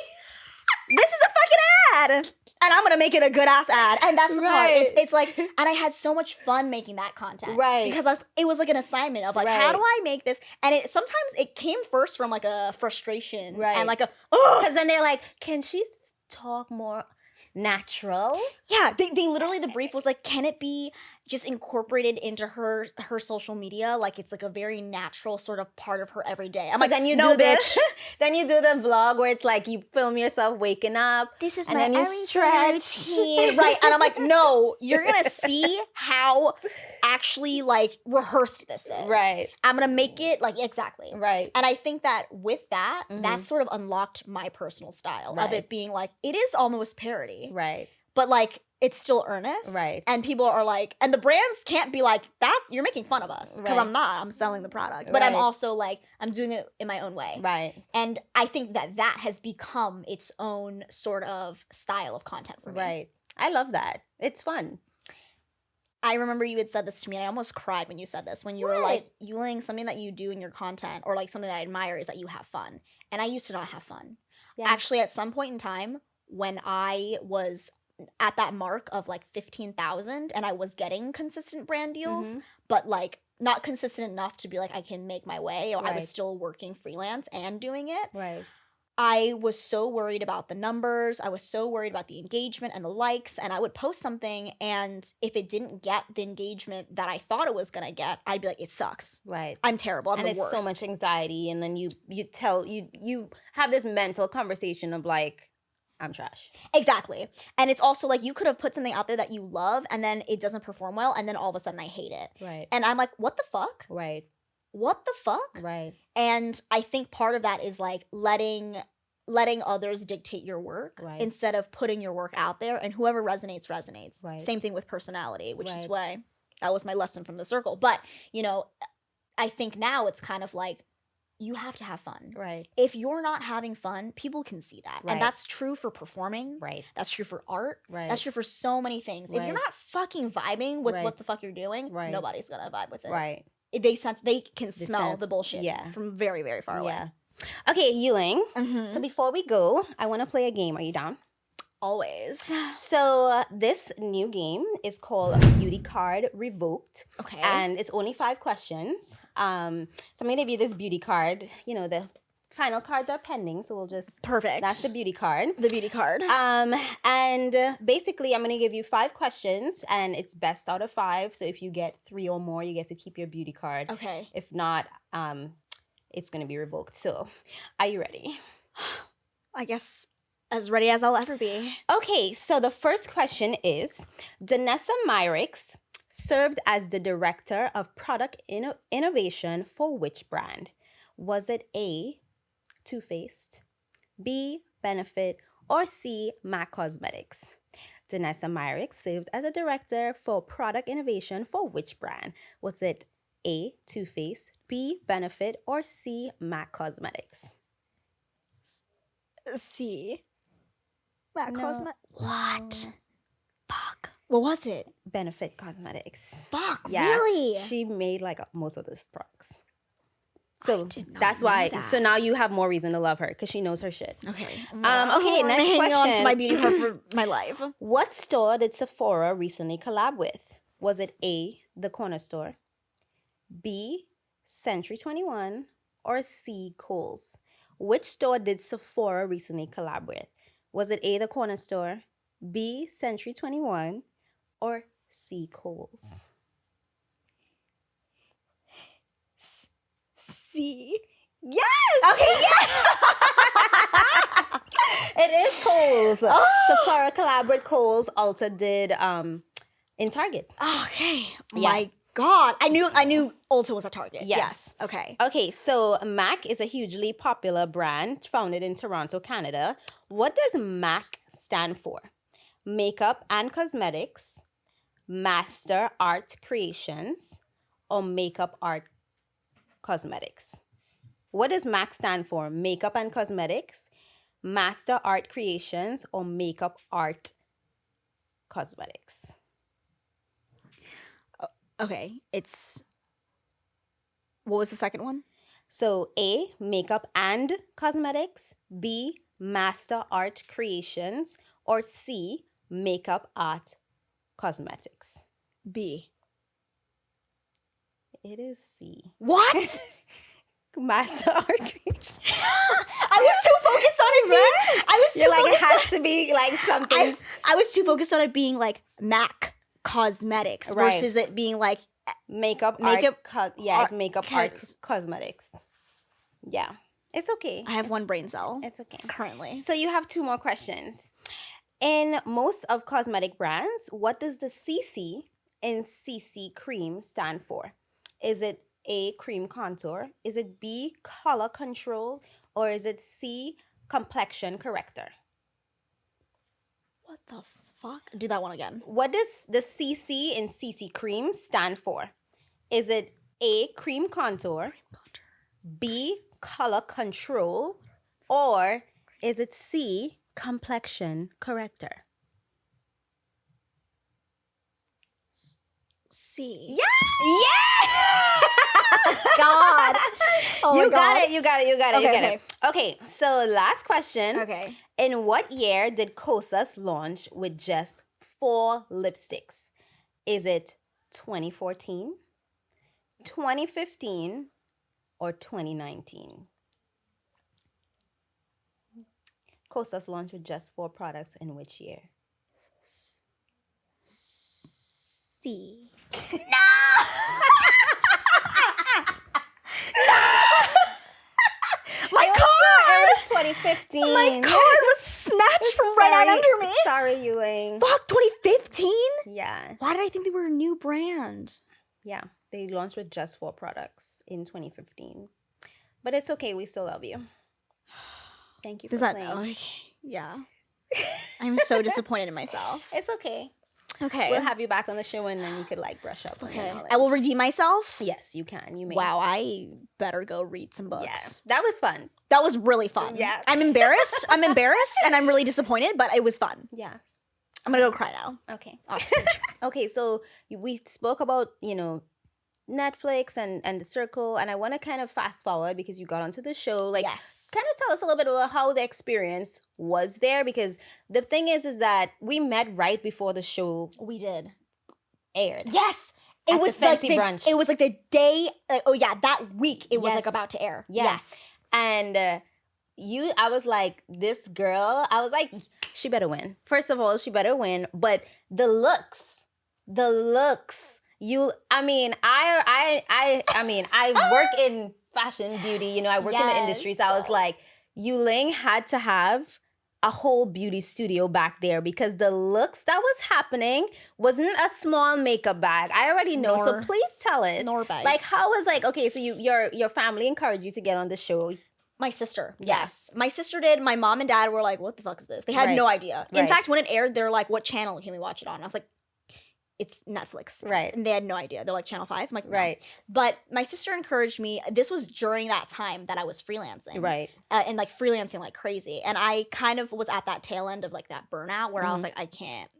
This is a fucking ad. And I'm gonna make it a good ass ad. And that's the part. It's like, and I had so much fun making that content. Right. Because it was like an assignment of like, how do I make this? And sometimes it came first from like a frustration. Right. And like because then they're like, can she talk more natural? Yeah, they literally, the brief was like, can it be just incorporated into her social media, like it's like a very natural sort of part of her everyday. I'm like, then you do bitch. Then you do the vlog where it's like you film yourself waking up. This is and my then you stretch. Right. And I'm like, no, you're gonna see how actually like rehearsed this is. Right. I'm gonna make it like exactly. Right. And I think that with that, that sort of unlocked my personal style of it being like, it is almost parody. Right. But like it's still earnest. Right. And people are like, and the brands can't be like, you're making fun of us. Because I'm not. I'm selling the product. But I'm also like, I'm doing it in my own way. Right. And I think that has become its own sort of style of content for me. Right. I love that. It's fun. I remember you had said this to me, and I almost cried when you said this. When you were like, Yu Ling, something that you do in your content, or like something that I admire is that you have fun. And I used to not have fun. Yeah. Actually, at some point in time, when I was at that mark of like 15,000 and I was getting consistent brand deals, but like not consistent enough to be like I can make my way, or I was still working freelance and doing it. Right. I was so worried about the numbers. I was so worried about the engagement and the likes, and I would post something, and if it didn't get the engagement that I thought it was gonna get, I'd be like, it sucks. Right. I'm terrible. I'm the worst. And it's so much anxiety, and then you have this mental conversation of like, I'm trash. Exactly. And it's also like you could have put something out there that you love and then it doesn't perform well and then all of a sudden I hate it. Right. And I'm like, what the fuck? Right. What the fuck? Right. And I think part of that is like letting others dictate your work instead of putting your work out there, and whoever resonates. Right. Same thing with personality, which is why that was my lesson from the circle. But, you know, I think now it's kind of like, you have to have fun. Right. If you're not having fun, people can see that. Right. And that's true for performing. Right. That's true for art. Right. That's true for so many things. Right. If you're not fucking vibing with what the fuck you're doing, nobody's gonna vibe with it. Right. They can smell the bullshit from very, very far away. Yeah. Okay, Yu Ling. So before we go, I want to play a game. Are you down? Always. So this new game is called Beauty Card Revoked. Okay. And it's only 5 questions. So I'm going to give you this beauty card. You know, the final cards are pending, so we'll just... Perfect. That's the beauty card. The beauty card. And basically, I'm going to give you 5 questions, and it's best out of 5. So if you get 3 or more, you get to keep your beauty card. Okay. If not, it's going to be revoked. So are you ready? I guess... as ready as I'll ever be. Okay, so the first question is, Danessa Myricks served as the director of product innovation for which brand? Was it A, Too Faced, B, Benefit, or C, MAC Cosmetics? Danessa Myricks served as a director for product innovation for which brand? Was it A, Too Faced, B, Benefit, or C, MAC Cosmetics? C. What? No. Fuck. What was it? Benefit Cosmetics. Fuck, yeah. Really? She made like most of those products. So that's why. That. So now you have more reason to love her because she knows her shit. Okay. Okay. Next question. On to my beauty card for my life. What store did Sephora recently collab with? Was it A, the Corner Store, B, Century 21, or C, Kohl's? Which store did Sephora recently collab with? Was it A, the Corner Store, B, Century 21, or C. Kohl's? C. Yes. Okay. Yeah. It is Kohl's. Oh. Sephora collab with Kohl's. Ulta did in Target. Okay. My God. I knew Ulta was a Target. Yes. Okay. Okay, so MAC is a hugely popular brand founded in Toronto, Canada. What does MAC stand for? Makeup and Cosmetics, Master Art Creations, or Makeup Art Cosmetics? What does MAC stand for? Makeup and Cosmetics, Master Art Creations, or Makeup Art Cosmetics? Okay. What was the second one? So A, Makeup and Cosmetics, B, Master Art Creations, or C, Makeup Art Cosmetics? B. It is C. What? Master Art Creations. I was too focused on it being. You're like, it has to be like something. I was too focused on it being like MAC Cosmetics versus it being like Makeup Art Cosmetics. Yeah. It's okay. I have one brain cell. It's okay. Currently. So you have 2 more questions. In most of cosmetic brands, what does the CC in CC cream stand for? Is it A, cream contour? Is it B, color control? Or is it C, complexion corrector? What the fuck? Do that one again. What does the CC in CC cream stand for? Is it A, cream contour? B, color control? Or is it C, complexion corrector? C. Yeah! Yeah! God. Oh You my got God. it. You got it. Okay, so last question. Okay. In what year did Kosas launch with just 4 lipsticks? Is it 2014, 2015, or 2019? Kosas launched with just 4 products in which year? C. My car! It was 2015. My car was snatched from right out under me. Sorry, Yu Ling. Fuck, 2015? Yeah. Why did I think they were a new brand? Yeah. They launched with just 4 products in 2015. But it's okay. We still love you. Thank you for playing. Okay. Yeah. I'm so disappointed in myself. It's okay. Okay. We'll have you back on the show and then you could like brush up on your knowledge. I will redeem myself? Yes, you can. You may. Wow, I better go read some books. Yeah. That was fun. That was really fun. Yeah. I'm embarrassed and I'm really disappointed, but it was fun. Yeah. I'm going to go cry now. Okay. Awesome. Okay, so we spoke about, Netflix and The Circle, and I want to kind of fast forward because you got onto the show. Like, yes. Kind of tell us a little bit about how the experience was there, because the thing is that we met right before the show we did aired. Yes. It was the fancy brunch. It was like the day, that week it was like about to air. Yes. And I was like, this girl, I was like, she better win. First of all, she better win. But the looks, I work in fashion, beauty, I work in the industry. So I was like, Yu Ling had to have a whole beauty studio back there because the looks that was happening wasn't a small makeup bag. I already know. So please tell us. Like, how was okay, so your family encouraged you to get on the show. My sister, yes. My sister did. My mom and dad were like, what the fuck is this? They had no idea. In fact, when it aired, they're like, what channel can we watch it on? I was like, it's Netflix. Right. And they had no idea. They're like, Channel 5? I'm like, no. Right. But my sister encouraged me. This was during that time that I was freelancing. Right. And like freelancing like crazy. And I kind of was at that tail end of like that burnout where I was like, I can't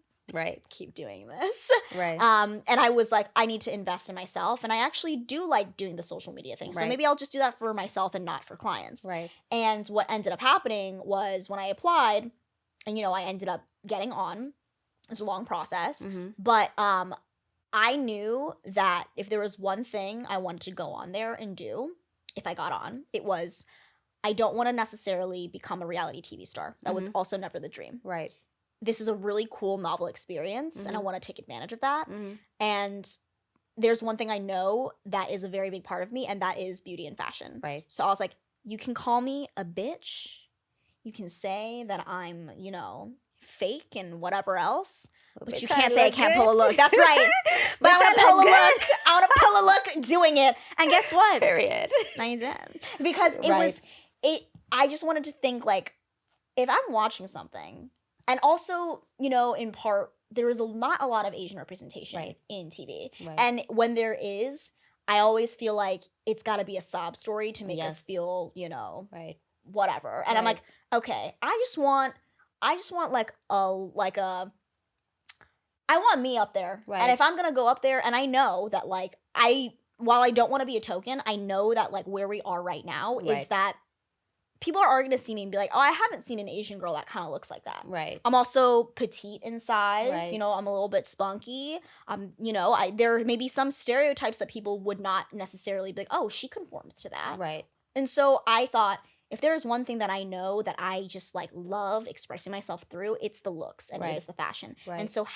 keep doing this. Right. And I was like, I need to invest in myself. And I actually do like doing the social media thing. So maybe I'll just do that for myself and not for clients. Right. And what ended up happening was when I applied, and I ended up getting on. It was a long process, but I knew that if there was one thing I wanted to go on there and do, if I got on, it was I don't want to necessarily become a reality TV star. That was also never the dream. Right. this is a really cool novel experience and I want to take advantage of that. Mhm. And there's one thing I know that is a very big part of me, and that is beauty and fashion. Right. So I was like, you can call me a bitch. You can say that I'm, you know, fake and whatever else. But you can't say I can't pull a look. That's right. But I want to pull a look. I want to pull a look doing it. And guess what? Period. I did. Because I just wanted to think, like, if I'm watching something, and also, you know, in part, there is not a lot of Asian representation in TV. Right. And when there is, I always feel like it's got to be a sob story to make us feel, you know, whatever. And I'm like, okay, I just want I want me up there. Right. And if I'm going to go up there, and I know that, like, while I don't want to be a token, I know that, like, where we are right now is that people are going to see me and be like, oh, I haven't seen an Asian girl that kind of looks like that. Right. I'm also petite in size. Right. You know, I'm a little bit spunky. You know, there may be some stereotypes that people would not necessarily be like, oh, she conforms to that. Right. And so I thought, if there's one thing that I know that I just, like, love expressing myself through, it's the looks and it is the fashion. Right. And so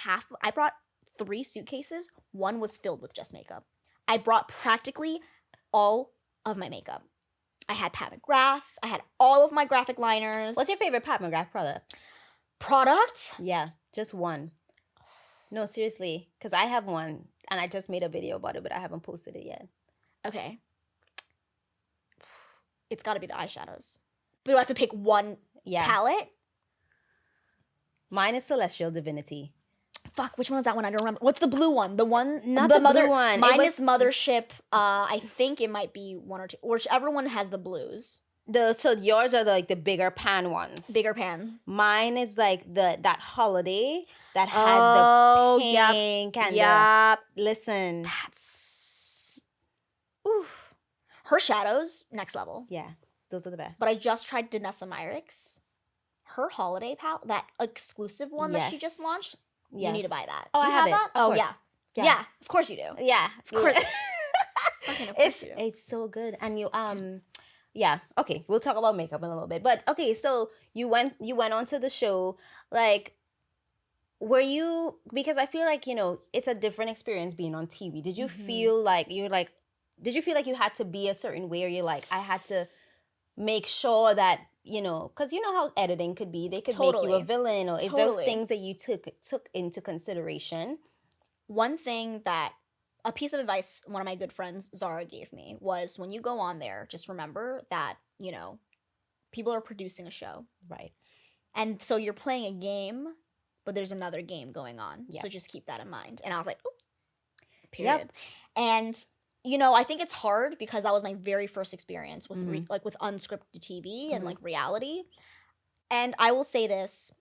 I brought 3 suitcases. One was filled with just makeup. I brought practically all of my makeup. I had Pat McGrath. I had all of my graphic liners. What's your favorite Pat McGrath product? Yeah, just one. No, seriously, because I have one, and I just made a video about it, but I haven't posted it yet. Okay. It's got to be the eyeshadows. But do I have to pick one palette? Mine is Celestial Divinity. Fuck, which one was that one? I don't remember. What's the blue one? The one? Not the blue one. Mine is Mothership. I think it might be 1 or 2. Whichever one has the blues. So yours are the bigger pan ones. Bigger pan. Mine is like that holiday that had the pink and the... Listen. That's... Oof. Her shadows, next level. Yeah, those are the best. But I just tried Danessa Myricks. Her holiday palette, that exclusive one that she just launched, you need to buy that. Oh, do you I have it. That? Oh, yeah. Yeah, of course you do. Yeah, of course. It's so good. And you yeah, okay, we'll talk about makeup in a little bit. But okay, so you went on to the show, like, were you, because I feel like, you know, it's a different experience being on TV. Did you feel like did you feel like you had to be a certain way, or you're like, I had to make sure that, you know, because you know how editing could be. They could make you a villain, or is there things that you took into consideration? One thing that, a piece of advice one of my good friends, Zara, gave me was, when you go on there, just remember that, you know, people are producing a show. Right. And so you're playing a game, but there's another game going on. Yep. So just keep that in mind. And I was like, oh, period. Yep. And... you know, I think it's hard because that was my very first experience with with unscripted TV and like reality. And I will say this,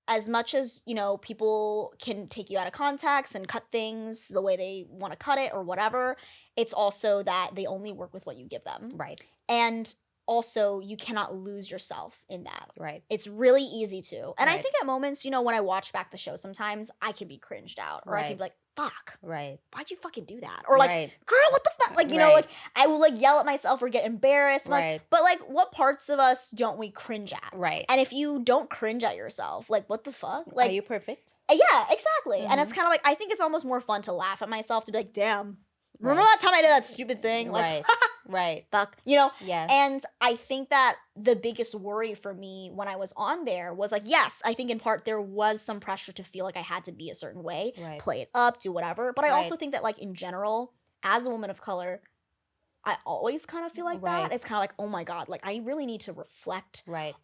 as much as, you know, people can take you out of context and cut things the way they want to cut it or whatever, it's also that they only work with what you give them. Right. And also, you cannot lose yourself in that. Right. It's really easy to. And I think at moments, you know, when I watch back the show, sometimes I can be cringed out, or I can be like, fuck. Right. Why'd you fucking do that? Or like, girl, what the fuck? Like, you know, like, I will like yell at myself or get embarrassed. Like, but like, what parts of us don't we cringe at? Right. And if you don't cringe at yourself, like, what the fuck? Like, are you perfect? Yeah, exactly. And it's kind of like, I think it's almost more fun to laugh at myself, to be like, damn. Remember that time I did that stupid thing? Like, fuck. You know? Yeah. And I think that the biggest worry for me when I was on there was like, yes, I think in part there was some pressure to feel like I had to be a certain way, play it up, do whatever. But I also think that, like, in general, as a woman of color, I always kind of feel like that. It's kind of like, oh my God, like, I really need to reflect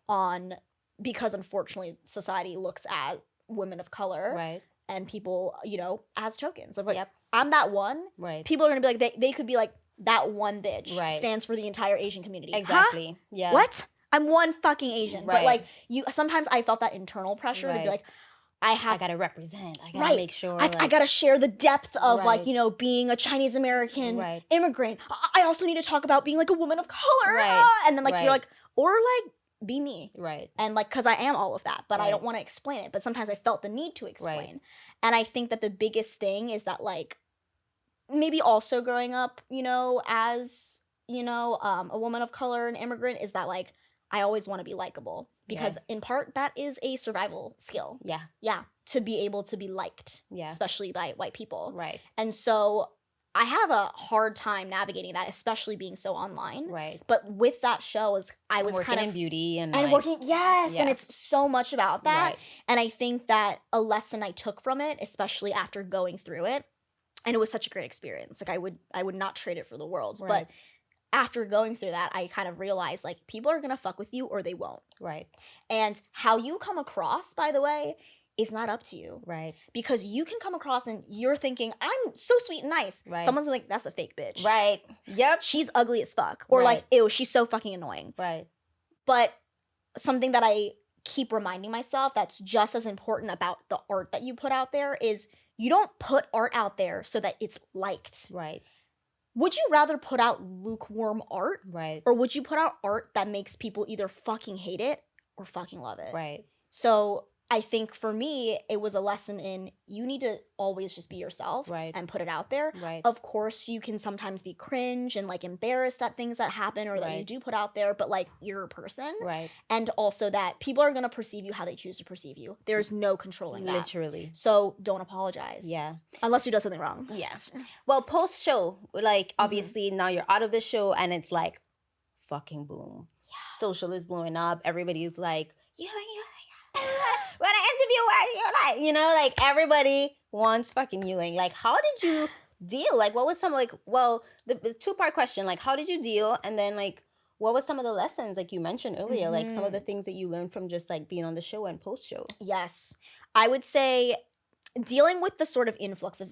on, because unfortunately society looks at women of color and people, you know, as tokens of like, I'm that one. Right. People are gonna be like, they could be like, that one bitch stands for the entire Asian community. Exactly. Huh? Yeah. What? I'm one fucking Asian. But like, sometimes I felt that internal pressure to be like, I gotta represent. I gotta make sure. I gotta share the depth of like, you know, being a Chinese American immigrant. I also need to talk about being like a woman of color. And then like, you're like, or like, be me. Right. And like, cause I am all of that, but I don't want to explain it. But sometimes I felt the need to explain. And I think that the biggest thing is that, like, maybe also growing up, you know, as, you know, a woman of color, an immigrant, is that like, I always want to be likable because in part that is a survival skill. Yeah. Yeah. To be able to be liked. Yeah. Especially by white people. Right. And so I have a hard time navigating that, especially being so online. Right. But with that show, I was working kind of in beauty and working, yes, yeah. and it's so much about that. Right. And I think that a lesson I took from it, especially after going through it, and it was such a great experience. Like I would not trade it for the world. Right. But after going through that, I kind of realized like people are gonna fuck with you or they won't. Right. And how you come across, by the way, is not up to you. Right. Because you can come across and you're thinking, I'm so sweet and nice. Right. Someone's like, that's a fake bitch. Right. Yep. She's ugly as fuck. Or like, ew, she's so fucking annoying. Right. But something that I keep reminding myself that's just as important about the art that you put out there is you don't put art out there so that it's liked. Right. Would you rather put out lukewarm art? Right. Or would you put out art that makes people either fucking hate it or fucking love it? Right. So I think for me, it was a lesson in you need to always just be yourself and put it out there. Right. Of course, you can sometimes be cringe and like embarrassed at things that happen or that you do put out there, but like you're a person. Right. And also that people are going to perceive you how they choose to perceive you. There's no controlling that. Literally. So don't apologize. Yeah. Unless you do something wrong. Yeah. Well, post show, like obviously now you're out of the show and it's like fucking boom. Yeah. Social is blowing up. Everybody's like, you when I interview her, you like, like everybody wants fucking Yu Ling. Like, how did you deal? Like, what was some like? Well, the two-part question. Like, how did you deal? And then like, what was some of the lessons like you mentioned earlier? Like some of the things that you learned from just like being on the show and post show. Yes, I would say dealing with the sort of influx of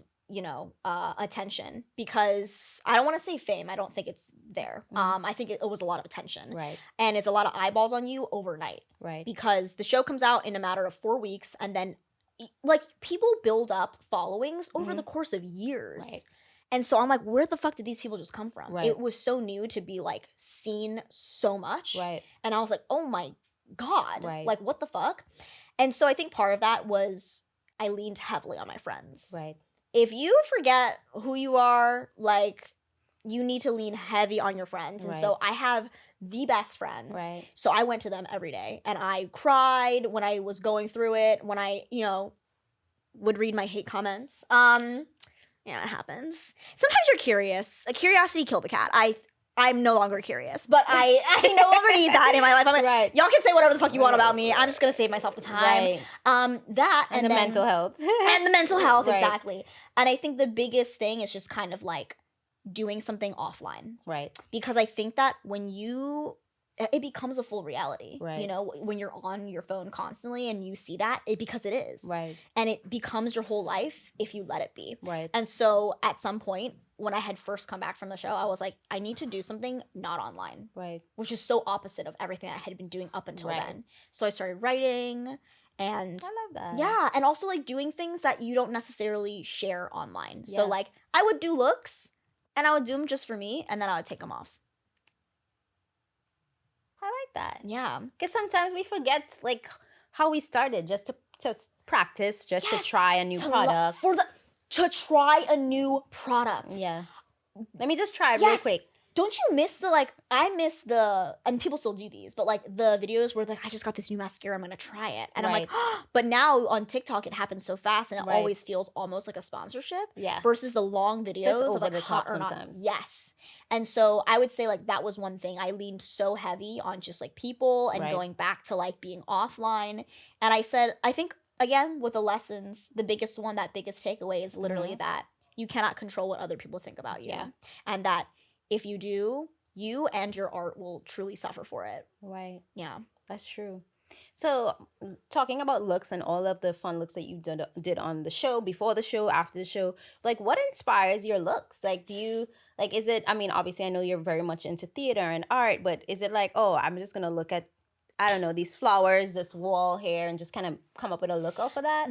attention, because I don't want to say fame. I don't think it's there. I think it was a lot of attention. Right. And it's a lot of eyeballs on you overnight. Right. Because the show comes out in a matter of 4 weeks and then like people build up followings over the course of years. Right. And so I'm like, where the fuck did these people just come from? Right. It was so new to be like seen so much. Right. And I was like, oh my God. Right. Like, what the fuck? And so I think part of that was I leaned heavily on my friends. Right. If you forget who you are, like, you need to lean heavy on your friends. And so I have the best friends. Right. So I went to them every day. And I cried when I was going through it, when I, would read my hate comments. Yeah, it happens. Sometimes you're curious. Curiosity killed the cat. I'm no longer curious, but I no longer need that in my life. I'm like, y'all can say whatever the fuck you want about me. I'm just gonna save myself the time. That and the mental health. And the mental health, exactly. And I think the biggest thing is just kind of like doing something offline. Right. Because I think that when it becomes a full reality. Right. When you're on your phone constantly and you see that, because it is. Right. And it becomes your whole life if you let it be. Right. And so at some point, when I had first come back from the show, I was like, I need to do something not online. Right. Which is so opposite of everything I had been doing up until then. So I started writing and I love that. Yeah. And also like doing things that you don't necessarily share online. Yeah. So like I would do looks and I would do them just for me and then I would take them off. I like that. Yeah. Because sometimes we forget like how we started just to practice, just to try a new product. To try a new product. Yeah. Let me just try it really quick. Don't you miss I miss and people still do these, but like the videos where like, I just got this new mascara, I'm going to try it. And I'm like, but now on TikTok, it happens so fast and it always feels almost like a sponsorship. Yeah. Versus the long videos over of like the top hot or sometimes. Not. Yes. And so I would say like that was one thing. I leaned so heavy on just like people and going back to like being offline. And I said, I think again, with the lessons, the biggest takeaway is literally that you cannot control what other people think about you. Yeah. And that if you do, you and your art will truly suffer for it. Right. Yeah. That's true. So talking about looks and all of the fun looks that you did on the show, before the show, after the show, like what inspires your looks? Like do you, like is it, I mean, obviously I know you're very much into theater and art, but is it like, oh, I'm just going to look at, I don't know, these flowers, this wall here, and just kind of come up with a look off of that?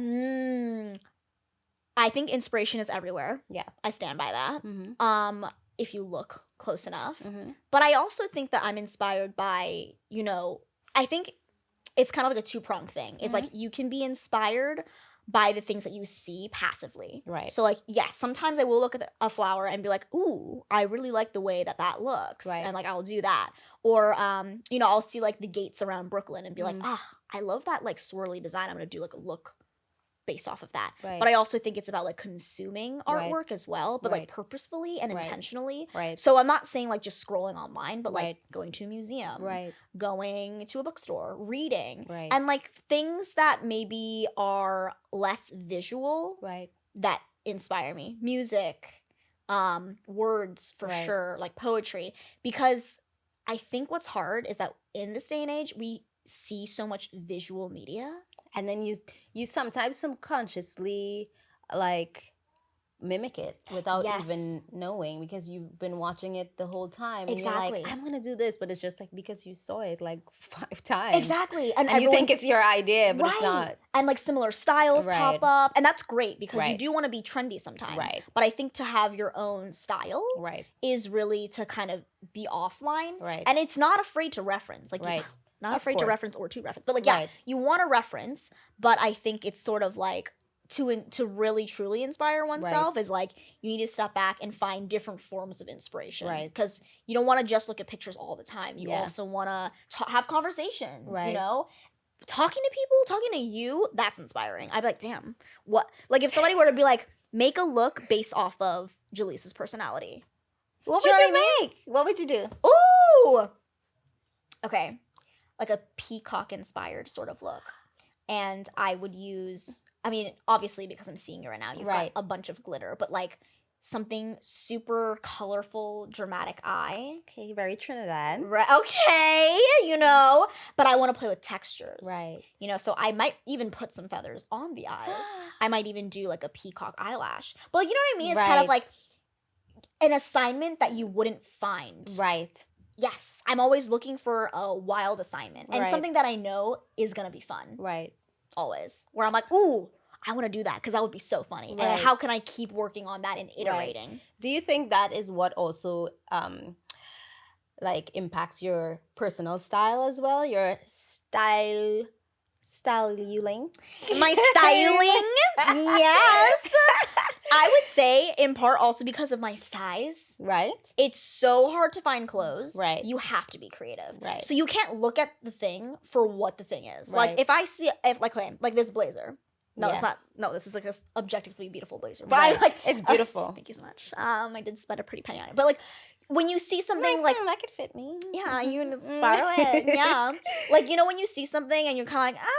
I think inspiration is everywhere. Yeah. I stand by that. Mm-hmm. If you look close enough. Mm-hmm. But I also think that I'm inspired by, I think it's kind of like a two-pronged thing. It's like you can be inspired by the things that you see passively. Right. So, like, yes, sometimes I will look at a flower and be like, ooh, I really like the way that looks. Right. And, like, I'll do that. Or, you know, I'll see, like, the gates around Brooklyn and be like, I love that, like, swirly design. I'm going to do, like, a look based off of that. Right. But I also think it's about, like, consuming artwork as well, but, Right. like, purposefully and intentionally. Right. So I'm not saying, like, just scrolling online, but, like, Right. going to a museum. Right. Going to a bookstore, reading. Right. And, like, things that maybe are less visual Right. that inspire me. Music, words for Right. sure, like poetry. Because I think what's hard is that in this day and age, we see so much visual media. And then you sometimes subconsciously like mimic it without even knowing, because you've been watching it the whole time. And Exactly. You're like, I'm gonna do this, but it's just like because you saw it like 5 times. Exactly. And you think it's your idea, but it's not. And like similar styles pop up. And that's great because you Right. do want to be trendy sometimes. Right. But I think to have your own style Right. is really to kind of be offline. Right. And it's not afraid to reference. Like, Right. not Of afraid to course. reference or to reference. But like, yeah, Right. you want to reference, but I think it's sort of like to really truly inspire oneself is like you need to step back and find different forms of inspiration. Right. Because you don't want to just look at pictures all the time. You Yeah. also want to have conversations, Right. you know? Talking to people, talking to you, that's inspiring. I'd be like, damn, what? Like if somebody were to be like, make a look based off of Jaleesa's personality. What Do you would know you what I make? What would you do? Ooh! Okay. Like a peacock inspired sort of look. And I would use, I mean, obviously because I'm seeing it right now, you've Right. got a bunch of glitter, but like something super colorful, dramatic eye. Okay, very Trinidad. Right. Okay, you know, but I want to play with textures. Right. You know, so I might even put some feathers on the eyes. I might even do like a peacock eyelash. But like, you know what I mean? It's kind of Right. like an assignment that you wouldn't find. Right. Yes, I'm always looking for a wild assignment and Right. something that I know is gonna be fun. Right. Always, where I'm like, ooh, I want to do that because that would be so funny. Right. And how can I keep working on that and iterating? Do you think that is what also like impacts your personal style as well? Your style Yu Ling? My styling, yes. I would say in part also because of my size. Right. It's so hard to find clothes. Right. You have to be creative. Right. So you can't look at the thing for what the thing is. Right. Like if I see, like this blazer. No, Yeah. it's not. No, this is like a objectively beautiful blazer. But Right. I'm like, It's beautiful. thank you so much. I did spend a pretty penny on it. But like when you see something like, that could fit me. yeah, you inspire it. Yeah. Like, you know, when you see something and you're kind of like,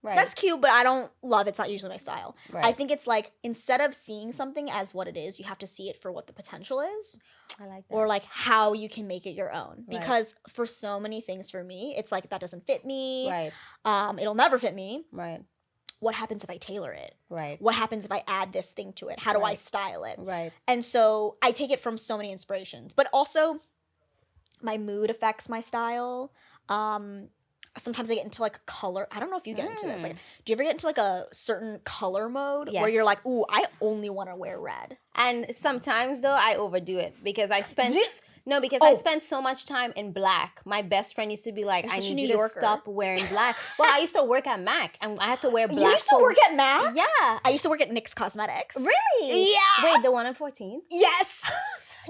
Right. that's cute, but I don't love it. It's not usually my style. Right. I think it's like instead of seeing something as what it is, you have to see it for what the potential is. I like that. Or like how you can make it your own. Right. Because for so many things for me, it's like that doesn't fit me. Right. It'll never fit me. Right. What happens if I tailor it? Right. What happens if I add this thing to it? How do I Right. style it? Right. And so I take it from so many inspirations. But also my mood affects my style. Sometimes I get into like color. I don't know if you get into this. Like, do you ever get into like a certain color mode where you're Yes. like, ooh, I only want to wear red? And sometimes though I overdo it because I spend because Oh. I spend so much time in black. My best friend used to be like, You're I such a need New you to Yorker. stop wearing black. Well, I used to work at Mac and I had to wear black. You used to work at MAC? Yeah. I used to work at NYX Cosmetics. Really? Yeah. Wait, the one in 14? Yes.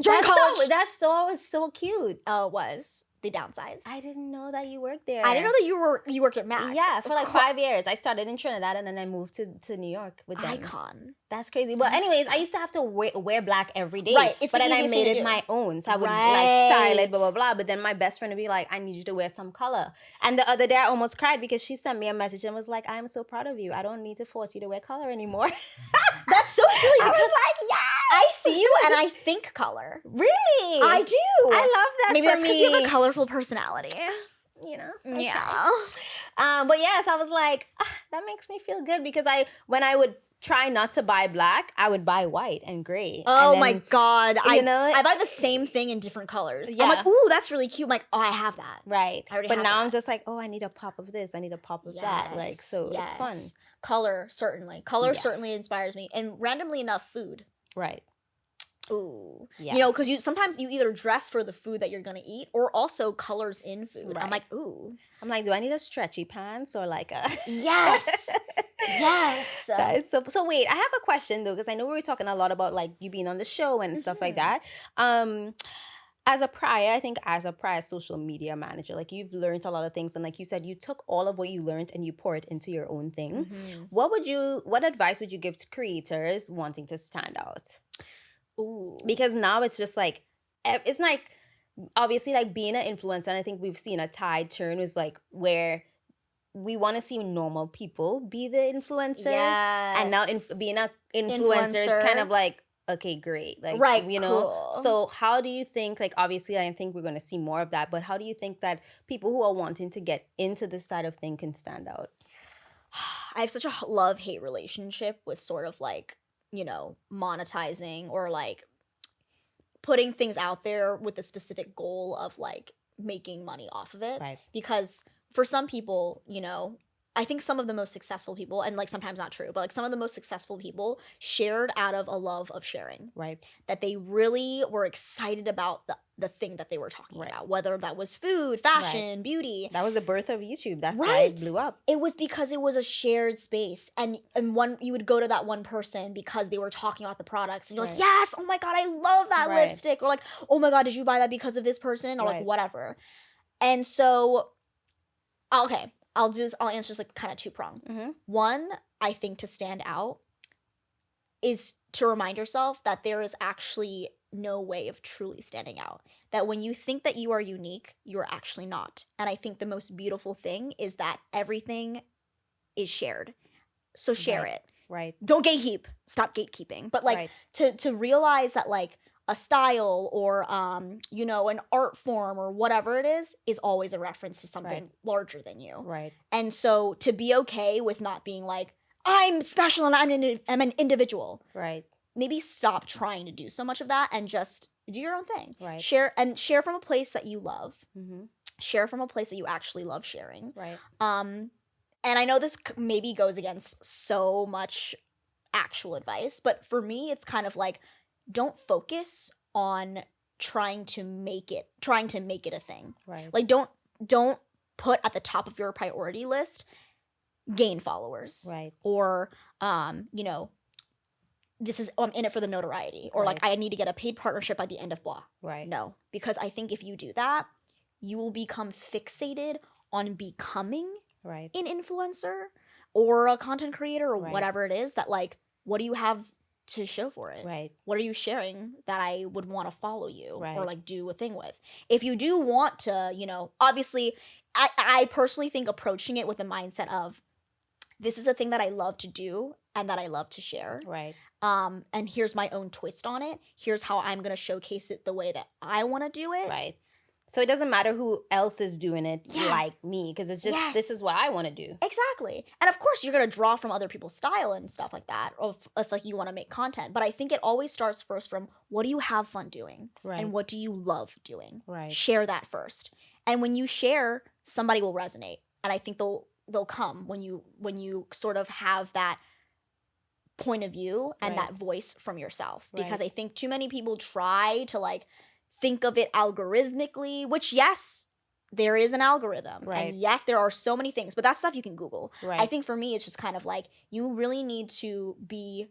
During That's college. So, that store was so cute. Oh, it was. They downsized. I didn't know that you worked there. I didn't know that you worked at MAC. Yeah, for like Cool. 5 years. I started in Trinidad and then I moved to New York with them. Icon. That's crazy. Well, anyways, I used to have to wear black every day. Right, it's but the then I easiest made thing to it do. my own. So I would like Right. style it, blah, blah, blah. But then my best friend would be like, I need you to wear some color. And the other day I almost cried because she sent me a message and was like, I am so proud of you. I don't need to force you to wear color anymore. That's so silly I because was like, yes. I see you and I think color. Really? I do. I love that Maybe for that's because me. you have a colorful personality. You know? Okay. Yeah. But yes, I was like, that makes me feel good because when I would try not to buy black, I would buy white and gray. Oh and my then, god. you know? I buy the same thing in different colors. Yeah. I'm like, ooh, that's really cute. I'm like, oh, I have that. Right. I already But have now that. I'm just like, oh, I need a pop of this. I need a pop of that. Like, so it's fun. Yes. Color, certainly. Color Yeah. certainly inspires me. And randomly enough, food. Right. Ooh. Yeah. You know, because sometimes you either dress for the food that you're gonna eat or also colors in food. I'm Right. like, ooh. I'm like, do I need a stretchy pants or like a... Yes. Yes. That is so wait, I have a question though, because I know we were talking a lot about like you being on the show and stuff like that. As a prior social media manager, like you've learned a lot of things, and like you said, you took all of what you learned and you poured into your own thing. What advice would you give to creators wanting to stand out? Ooh. Because now it's just like, it's like, obviously like being an influencer, and I think we've seen a tide turn, is like where we want to see normal people be the influencers. Yes. And now being an influencer is kind of like, okay, great. Like, right, you know, cool. So how do you think, like, obviously I think we're going to see more of that, but how do you think that people who are wanting to get into this side of thing can stand out? I have such a love-hate relationship with sort of like, you know, monetizing or like putting things out there with the specific goal of like making money off of it. Right. Because for some people, you know, I think some of the most successful people, and like sometimes not true, but like some of the most successful people shared out of a love of sharing. Right. That they really were excited about the thing that they were talking about, whether that was food, fashion, beauty. That was the birth of YouTube. That's why it blew up. It was because it was a shared space, and one, you would go to that one person because they were talking about the products, and you're like, yes, oh my God, I love that lipstick, or like, oh my God, did you buy that because of this person, or like whatever. And so, okay, I'll answer just like kind of two-pronged. One, I think to stand out is to remind yourself that there is actually no way of truly standing out. That when you think that you are unique, you are actually not. And I think the most beautiful thing is that everything is shared. So share it. Right. Don't gatekeep. Stop gatekeeping. But like to realize that like a style or you know, an art form or whatever it is always a reference to something larger than you. Right. And so to be okay with not being like, I'm special and I'm an individual. Right. Maybe stop trying to do so much of that and just do your own thing. Right. Share from a place that you love. Share from a place that you actually love sharing. Right. And I know this maybe goes against so much actual advice, but for me, it's kind of like, don't focus on trying to make it a thing. Right. Like don't put at the top of your priority list gain followers. Right. Or you know, I'm in it for the notoriety, or like I need to get a paid partnership by the end of blah. Right. No, because I think if you do that, you will become fixated on becoming an influencer or a content creator or whatever it is, that like, what do you have to show for it? Right. What are you sharing that I would want to follow you or like do a thing with? If you do want to, you know, obviously I personally think approaching it with the mindset of, this is a thing that I love to do and that I love to share. Right. And here's my own twist on it. Here's how I'm going to showcase it the way that I want to do it. Right. So it doesn't matter who else is doing it like me, because it's just, this is what I want to do. Exactly. And of course, you're going to draw from other people's style and stuff like that, or if like you want to make content. But I think it always starts first from, what do you have fun doing? Right. And what do you love doing? Right. Share that first. And when you share, somebody will resonate. And I think they'll come when you sort of have that point of view and that voice from yourself. Because I think too many people try to like think of it algorithmically, which yes, there is an algorithm. And yes, there are so many things, but that's stuff you can Google. I think for me, it's just kind of like, you really need to be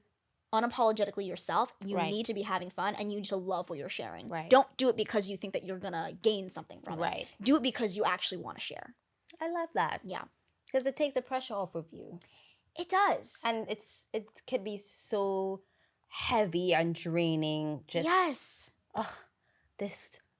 unapologetically yourself. You need to be having fun, and you need to love what you're sharing. Don't do it because you think that you're gonna gain something from it. Do it because you actually want to share. I love that. Yeah. Because it takes the pressure off of you. It does. And it could be so heavy and draining. Just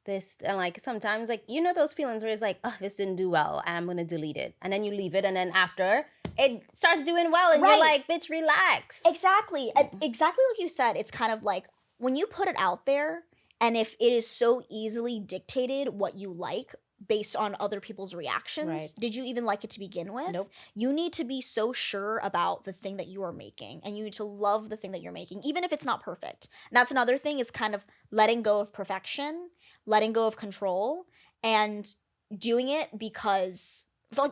this and like sometimes, like, you know, those feelings where it's like, oh, this didn't do well and I'm gonna delete it, and then you leave it, and then after it starts doing well, and you're like, bitch, relax. Exactly. Exactly like you said, it's kind of like when you put it out there, and if it is so easily dictated what you like based on other people's reactions, did you even like it to begin with? Nope. You need to be so sure about the thing that you are making, and you need to love the thing that you're making, even if it's not perfect. And that's another thing, is kind of letting go of perfection, letting go of control, and doing it because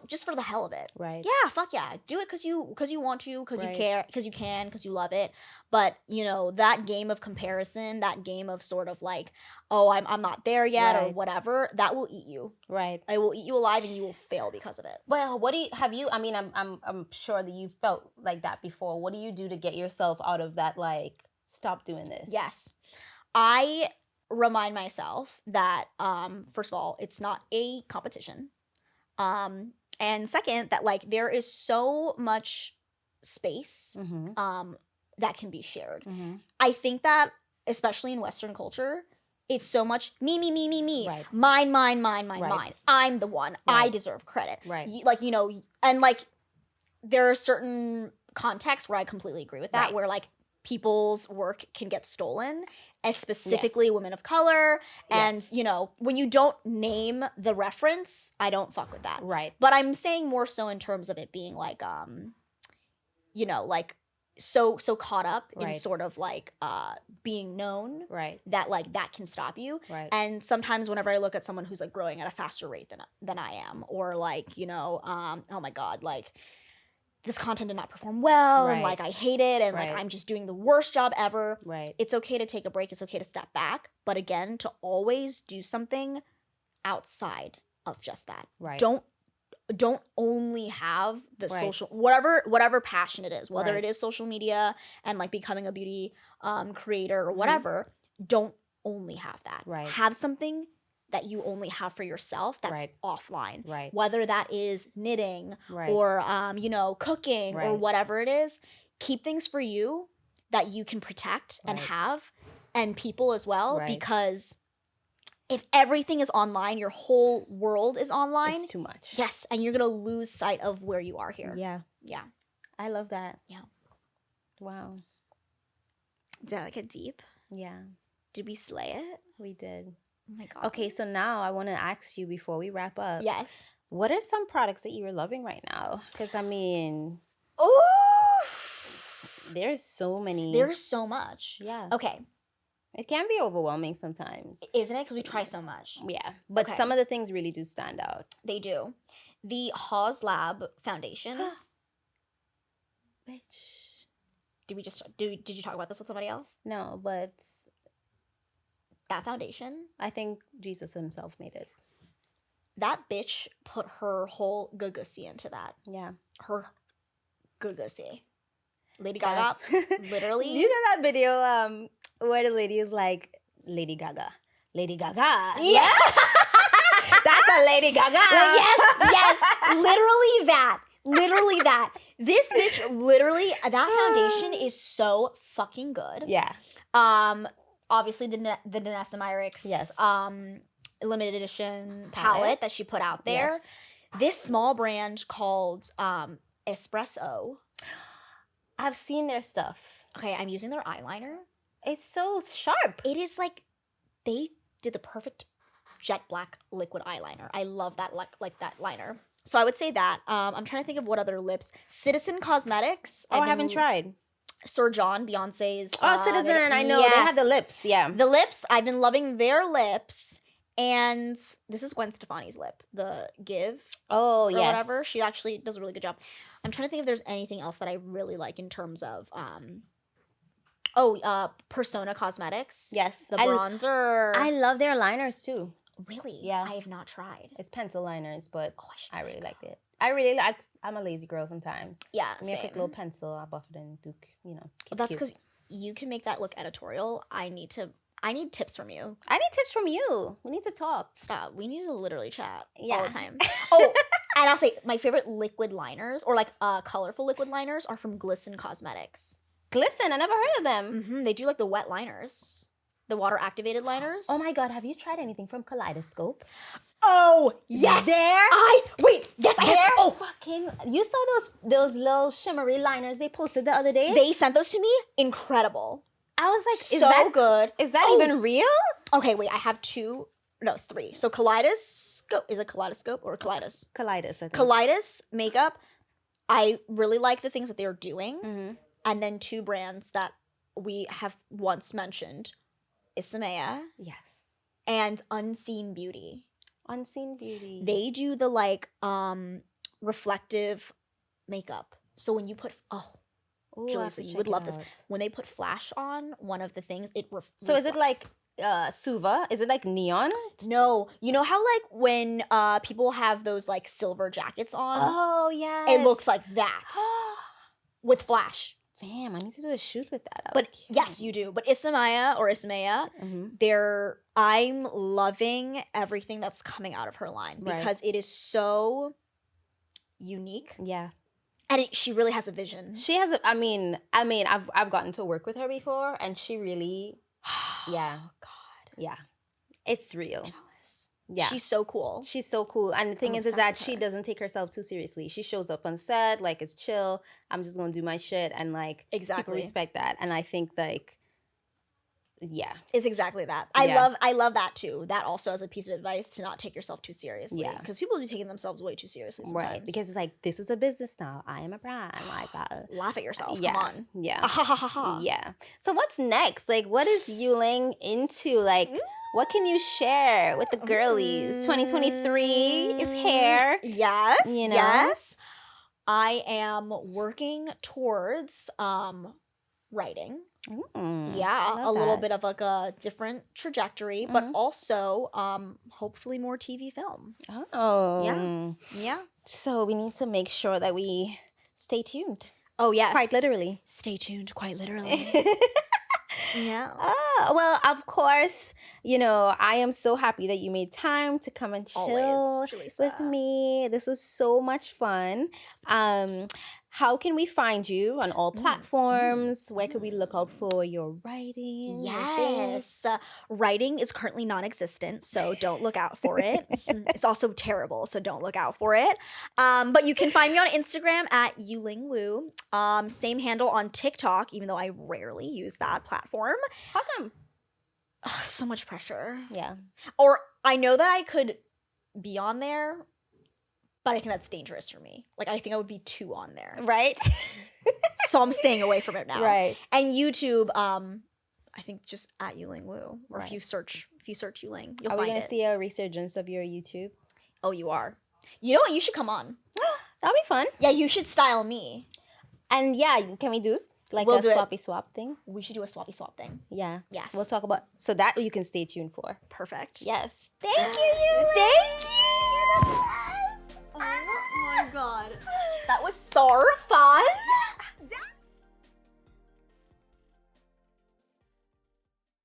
just for the hell of it. Right. Yeah, fuck yeah. Do it because you want to, because you care, because you can, because you love it. But, you know, that game of comparison, that game of sort of like, oh, I'm not there yet or whatever, that will eat you. Right. It will eat you alive and you will fail because of it. Well, I'm sure that you felt like that before. What do you do to get yourself out of that, like, stop doing this? Yes. I remind myself that, first of all, it's not a competition. And second, that like there is so much space that can be shared. I think that especially in Western culture, it's so much me. Right. Mine. I'm the one. Right. I deserve credit. Right. Like, you know, and like there are certain contexts where I completely agree with that, Right. where like people's work can get stolen, and specifically women of color. And, you know, when you don't name the reference, I don't fuck with that. Right. But I'm saying more so in terms of it being like, you know, like so caught up in sort of like being known that like that can stop you. Right. And sometimes whenever I look at someone who's like growing at a faster rate than I am, or like, you know, oh my God, like this content did not perform well, and like I hate it, and like I'm just doing the worst job ever. Right. It's okay to take a break. It's okay to step back. But again, to always do something outside of just that. Right. Don't only have the social whatever passion it is, whether it is social media and like becoming a beauty creator or whatever. Don't only have that. Right. Have something that you only have for yourself that's offline. Right. Whether that is knitting or you know, cooking or whatever it is. Keep things for you that you can protect and have, and people as well, because if everything is online, your whole world is online. It's too much. Yes, and you're going to lose sight of where you are here. Yeah. Yeah. I love that. Yeah. Wow. Did that get deep? Yeah. Did we slay it? We did. Oh my God. Okay, so now I want to ask you before we wrap up. Yes. What are some products that you are loving right now? Because I mean, there's so many. There's so much. Yeah. Okay. It can be overwhelming sometimes. Isn't it? Because we try so much. Yeah. But some of the things really do stand out. They do. The Haws Lab foundation. Bitch. Did you talk about this with somebody else? No, but that foundation, I think Jesus himself made it. That bitch put her whole gugussy into that. Yeah. Her gugussy. Lady Gaga, literally. You know that video where the lady is like, Lady Gaga. Lady Gaga. Yeah. That's a Lady Gaga. Yes. Literally that. This bitch, literally, that foundation is so fucking good. Yeah. Obviously the Danessa Myricks limited edition palette that she put out there. Yes. This small brand called Espresso. I've seen their stuff. Okay, I'm using their eyeliner. It's so sharp. It is like they did the perfect jet black liquid eyeliner. I love that like that liner. So I would say that. I'm trying to think of what other lips. Citizen Cosmetics. I haven't tried. Sir John, Beyonce's. Citizen. I know. Yes. They have the lips. Yeah. The lips. I've been loving their lips. And this is Gwen Stefani's lip. The Give. Oh, yes. Whatever. She actually does a really good job. I'm trying to think if there's anything else that I really like in terms of... Persona Cosmetics. Yes. The bronzer. I love their liners too. Really? Yeah. I have not tried. It's pencil liners, but I really liked it. I'm a lazy girl sometimes. Yeah, Give me a quick little pencil, I'll buff it in, That's because you can make that look editorial. I need tips from you. I need tips from you. We need to talk. Stop. We need to literally chat all the time. Oh, and I'll say my favorite liquid liners or like colorful liquid liners are from Glisten Cosmetics. Glisten? I never heard of them. Mm-hmm. They do like the wet liners. The water activated liners. Oh my God, have you tried anything from Kaleidoscope? Oh, yes. Yes, I have. Oh, fucking, you saw those little shimmery liners they posted the other day? They sent those to me. Incredible. I was like, is that good? Is that even real? Okay, wait, I have 3. So Kaleidoscope, is it Kaleidoscope or Kaleidos? Kaleidos, I think. Kaleidos makeup. I really like the things that they're doing. Mm-hmm. And then 2 brands that we have once mentioned. Isamaya. Yes. And Unseen Beauty. Unseen Beauty. They do the like reflective makeup. So when you put Jaleesa, you would love this. When they put flash on one of the things, it reflects. So is it like Suva? Is it like neon? No. You know how like when people have those like silver jackets on? Oh yeah. It looks like that. With flash. Damn, I need to do a shoot with that. But yes, you do. But Isamaya, I'm loving everything that's coming out of her line because it is so unique. Yeah. And she really has a vision. She has a, I mean, I've gotten to work with her before, and she really, yeah. Oh, God. Yeah. It's real. Jealous. Yeah. She's so cool. She's so cool. And the thing is that she doesn't take herself too seriously. She shows up on set, like, it's chill. I'm just going to do my shit. And, like, people respect that. And I think, like, yeah. It's exactly that. I love that, too. That also as a piece of advice to not take yourself too seriously. Yeah. Because people be taking themselves way too seriously sometimes. Right. Because it's like, this is a business now. I am a brand. Like, laugh at yourself. Yeah. Come on. Yeah. Yeah. So what's next? Like, what is Yu Ling into? Like, what can you share with the girlies? 2023 is here. Yes. You know? Yes. I am working towards writing. Yeah, a little bit of like a different trajectory, but also hopefully more TV film. Oh. Yeah. So we need to make sure that we stay tuned. Oh, yes. Quite literally. Stay tuned, quite literally. Yeah. Oh, well, of course, you know, I am so happy that you made time to come and chill with me. This was so much fun. How can we find you on all platforms? Where could we look out for your writing? Yes. Writing is currently non-existent, so don't look out for it. It's also terrible, so don't look out for it. But you can find me on Instagram at Yu Ling Wu. Same handle on TikTok, even though I rarely use that platform. How come? So much pressure. Yeah. Or I know that I could be on there, but I think that's dangerous for me. Like, I think I would be too on there. Right. So I'm staying away from it now. Right. And YouTube, I think just at Yu Ling Wu. Or if you search Yu Ling, you'll find it. Are we going to see a resurgence of your YouTube? Oh, you are. You know what? You should come on. That'll be fun. Yeah, you should style me. And yeah, can we do like a swappy swap thing? We should do a swappy swap thing. Yeah. Yes. We'll talk about, so that you can stay tuned for. Perfect. Yes. Thank you, Yu. Thank you. Oh my God. That was so fun.